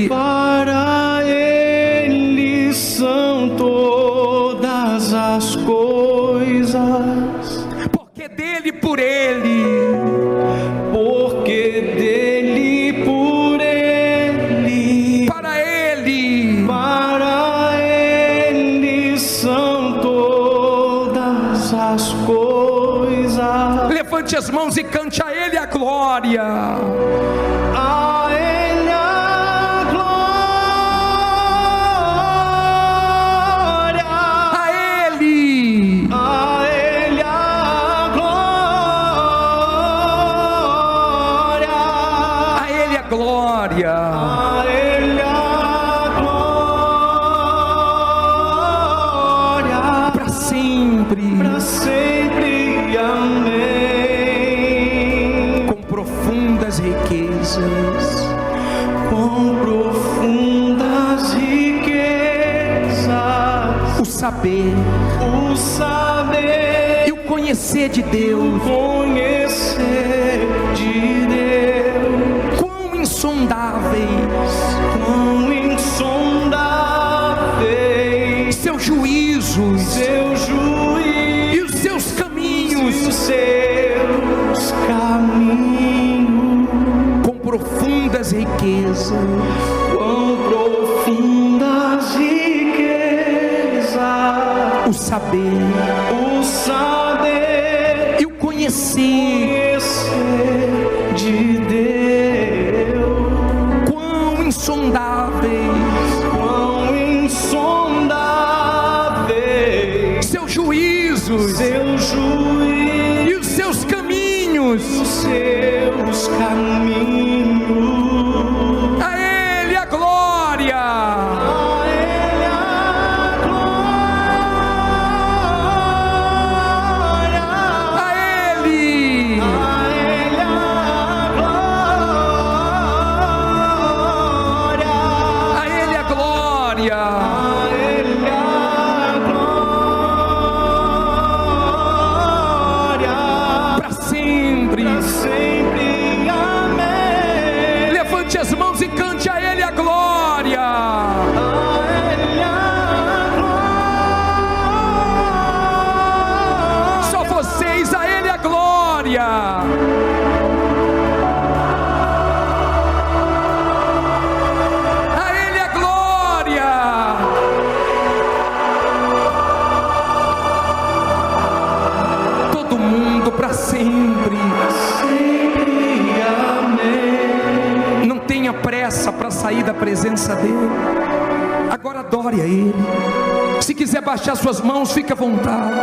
para Ele são todas as coisas. Porque dele, por Ele, porque dele, por Ele, para Ele são todas as coisas. Levante as mãos e cante a Ele a glória. A Ele a glória. A Ele. A Ele a glória. A Ele a glória. A Ele a glória. Para sempre. Para sempre, amém. Com profundas riquezas. Com profundas riquezas, O saber o saber e o conhecer de Deus. conhecer de Deus. Quão insondáveis Quão insondáveis seus juízos seu juízo e os seus e caminhos. os seus caminhos. Com profundas riquezas. Quão profundas riquezas, O saber o saber e o conhecer. de Deus. Quão insondáveis Quão insondáveis seus juízos seu juízo e os seus caminhos. e os seus caminhos. A Ele a glória. A Ele a glória. A Ele. A Ele a glória. A Ele a glória. A Ele a glória. Para sempre. Para sempre, amém. Levante as mãos e cante a Ele a glória. A Ele a glória. Só vocês, a Ele a glória. A Ele a glória. Todo mundo para sempre. Sempre, amém. Não tenha pressa para sair da presença dEle. Agora adore a Ele. Se quiser baixar suas mãos, fique à vontade.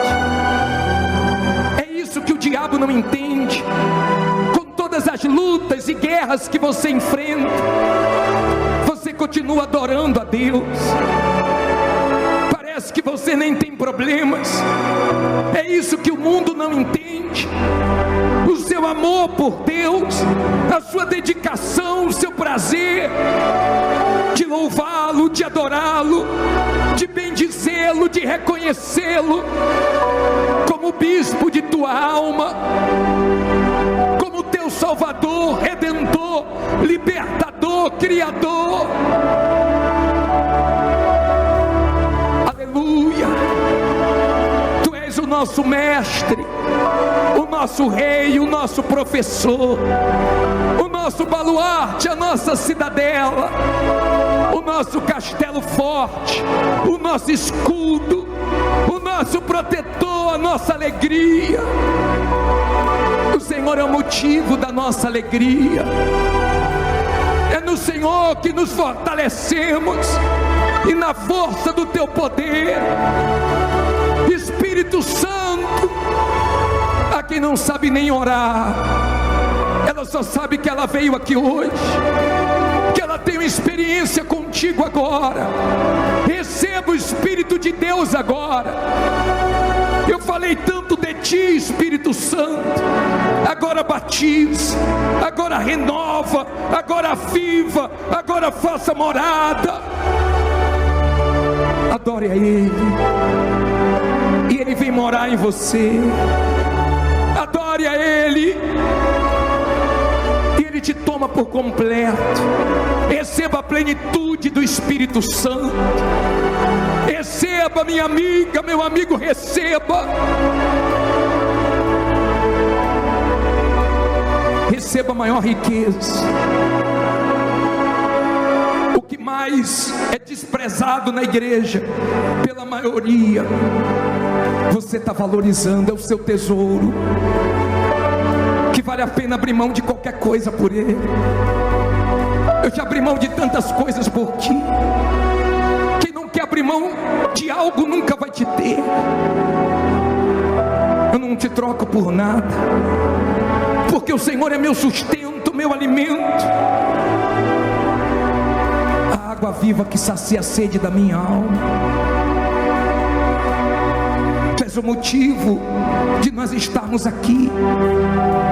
É isso que o diabo não entende. Com todas as lutas e guerras que você enfrenta, você continua adorando a Deus. Parece que você nem tem problemas. É isso que o mundo não entende. O seu amor por Deus, a sua dedicação, o seu prazer de louvá-lo, de adorá-lo, de bendizê-lo, de reconhecê-lo como bispo de tua alma, como teu Salvador, Redentor, Libertador, Criador. Aleluia. Tu és o nosso mestre, o nosso rei, o nosso professor, o nosso baluarte, a nossa cidadela. o nosso castelo forte, o nosso escudo, o nosso protetor, a nossa alegria. O Senhor é o motivo da nossa alegria. É no Senhor que nos fortalecemos, e na força do teu poder. Espírito Santo, a quem não sabe nem orar, ela só sabe que ela veio aqui hoje, que ela tem uma experiência contigo agora. Receba o Espírito de Deus agora. Eu falei tanto de ti, Espírito Santo. Agora batize, agora renova, agora aviva, agora faça morada. Adore a Ele, e Ele vem morar em você. Adore a Ele, e Ele te toma por completo. Receba a plenitude do Espírito Santo. Receba, minha amiga, meu amigo, receba. Receba a maior riqueza. O que mais é desprezado na igreja pela maioria, você está valorizando. É o seu tesouro, que vale a pena abrir mão de qualquer coisa por ele. Eu já abri mão de tantas coisas por ti. Quem não quer abrir mão de algo nunca vai te ter. Eu não te troco por nada, porque o Senhor é meu sustento, meu alimento, a água viva que sacia a sede da minha alma. Tu és o motivo de nós estarmos aqui.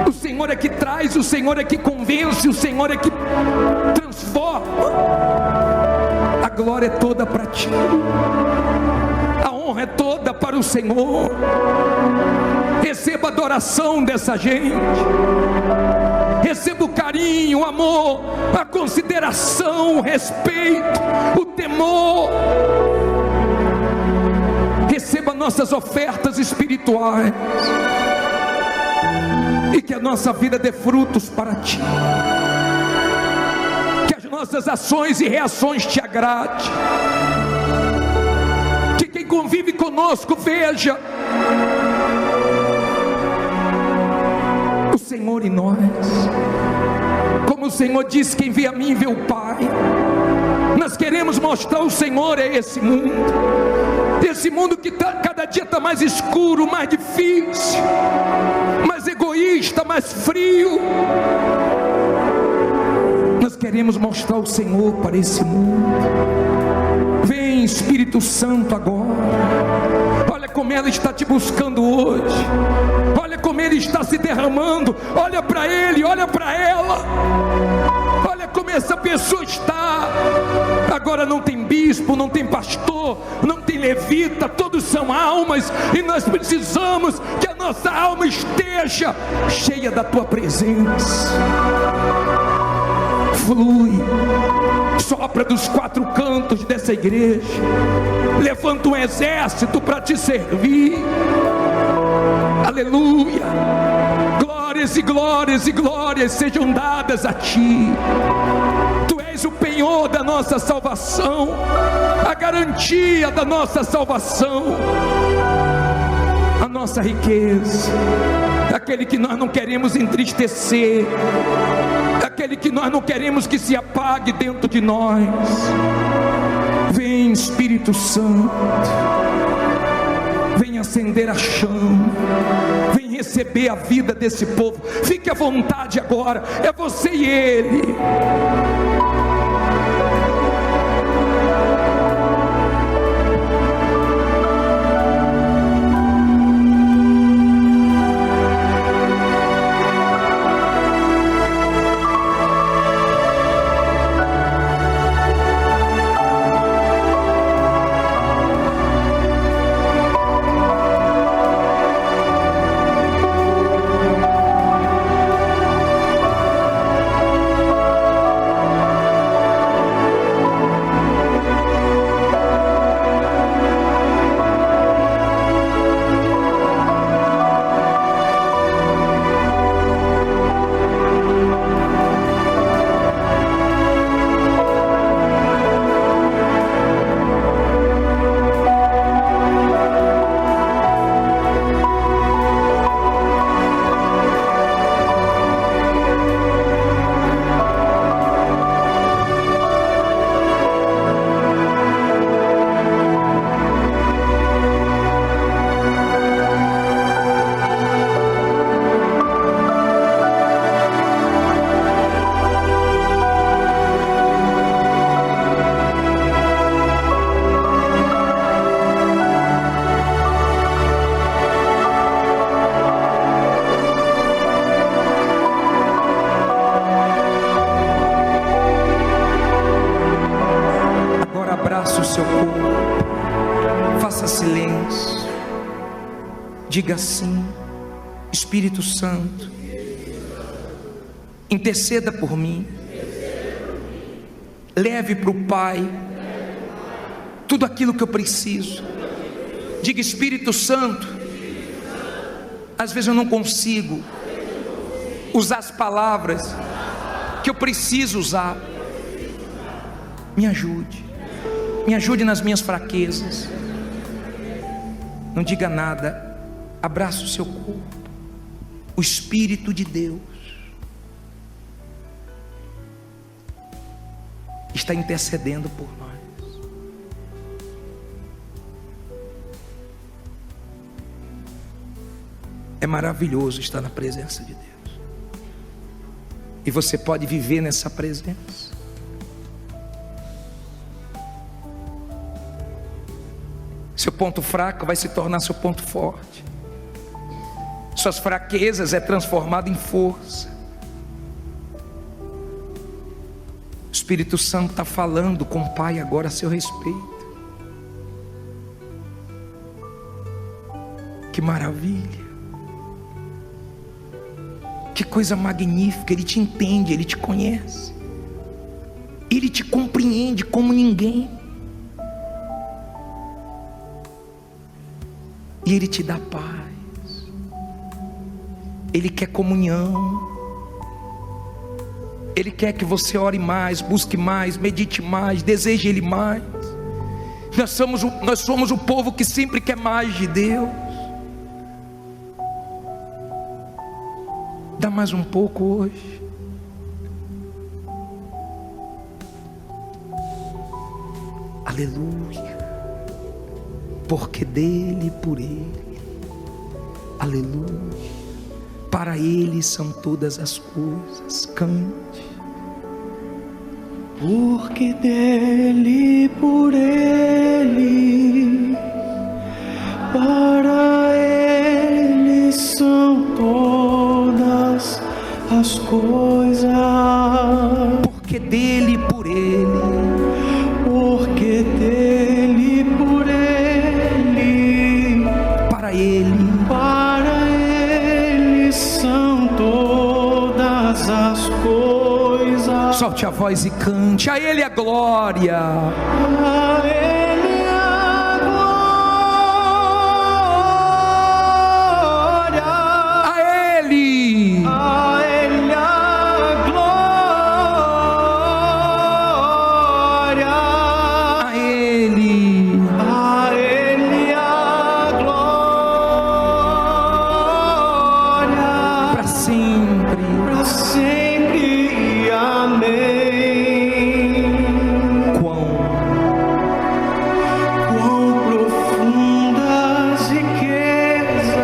O Senhor é que traz, o Senhor é que convence, o Senhor é que transforma. A glória é toda para ti, a honra é toda para o Senhor. Receba a adoração dessa gente, receba o carinho, o amor, a consideração, o respeito, o temor. Receba nossas ofertas espirituais, e que a nossa vida dê frutos para ti, que as nossas ações e reações te agrade, que quem convive conosco veja o Senhor em nós. Como o Senhor disse: quem vê a mim vê o Pai. Nós queremos mostrar o Senhor a esse mundo que cada dia está mais escuro, mais difícil, mais egoísta, mais frio. Nós queremos mostrar o Senhor para esse mundo. Vem, Espírito Santo, agora. Olha como ela está te buscando hoje. Olha como Ele está se derramando. Olha para Ele, olha para ela. Olha como essa pessoa está. Agora não tem bispo, não tem pastor, não tem levita, todos são almas, e nós precisamos que a nossa alma esteja cheia da tua presença. Flui, sopra dos quatro cantos dessa igreja, levanta um exército para te servir. Aleluia. Glórias e glórias e glórias sejam dadas a ti. Tu és o penhor da nossa salvação, a garantia da nossa salvação, a nossa riqueza, aquele que nós não queremos entristecer, aquele que nós não queremos que se apague dentro de nós. Vem, Espírito Santo, vem acender a chama, vem receber a vida desse povo. Fique à vontade agora, é você e Ele. seu corpo, faça silêncio, diga assim: Espírito Santo, interceda por mim, leve para o Pai tudo aquilo que eu preciso. Diga: Espírito Santo, às vezes eu não consigo usar as palavras que eu preciso usar. Me ajude nas minhas fraquezas. Não diga nada, abraça o seu corpo. O Espírito de Deus está intercedendo por nós. É maravilhoso estar na presença de Deus. E você pode viver nessa presença. Seu ponto fraco vai se tornar seu ponto forte. Suas fraquezas é transformado em força. O Espírito Santo está falando com o Pai agora a seu respeito. Que maravilha. Que coisa magnífica. Ele te entende, Ele te conhece, Ele te compreende como ninguém, e Ele te dá paz. Ele quer comunhão. Ele quer que você ore mais, busque mais, medite mais, deseje Ele mais. Nós somos o povo que sempre quer mais de Deus. Dá mais um pouco hoje. Aleluia. Porque dele, por ele. Aleluia. Para ele são todas as coisas. Cante. Porque dele, por ele, para ele são todas as coisas. Porque dele, por ele. Porque dele, por ele, Para ele. para ele são todas as coisas. Solte a voz e cante. A ele a glória. A ele a glória. A ele. A ele a glória. A ele. A ele a glória. Para sempre. Para sempre. Amém. Quão Profundas riquezas,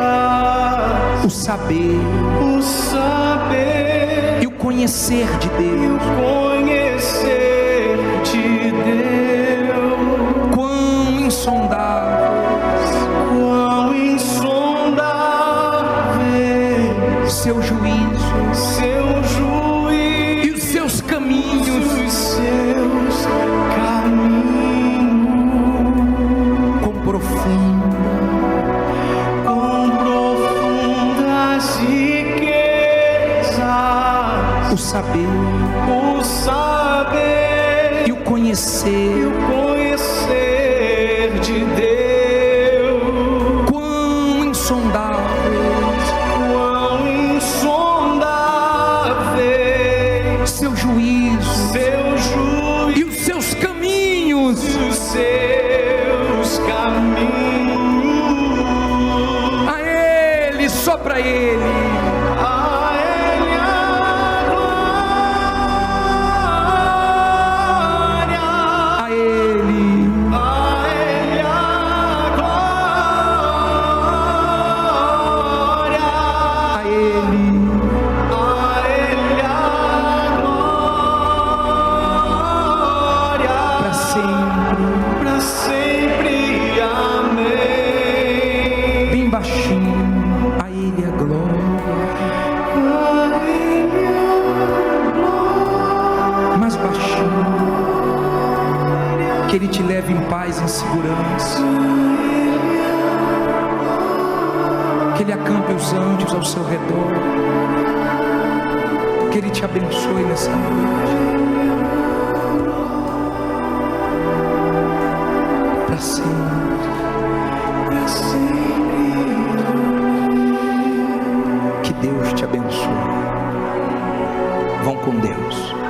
o saber o saber e o conhecer de e o Deus. conhecer de Deus. Quão insondáveis Quão insondáveis seu juízo seu juízo e os seus caminhos. e os seus caminhos. Quão profunda Com profundas riquezas, o saber o saber e o conhecer. e o conhecer de Deus. Quão insondáveis Quão insondáveis seu juízo seu juízo e os seus caminhos. e os seus caminhos. A ele, só para ele. A ele a glória. A ele. A ele a glória. A ele. A ele a glória. Para sempre. Para sempre. Amém. Bem baixinho. A ele a glória. A ele a glória. Mais baixinho. Que Ele te leve em paz e em segurança. Que Ele acampe os anjos ao seu redor. Que Ele te abençoe nessa noite. Para sempre. Para sempre. Que Deus te abençoe. Vão com Deus.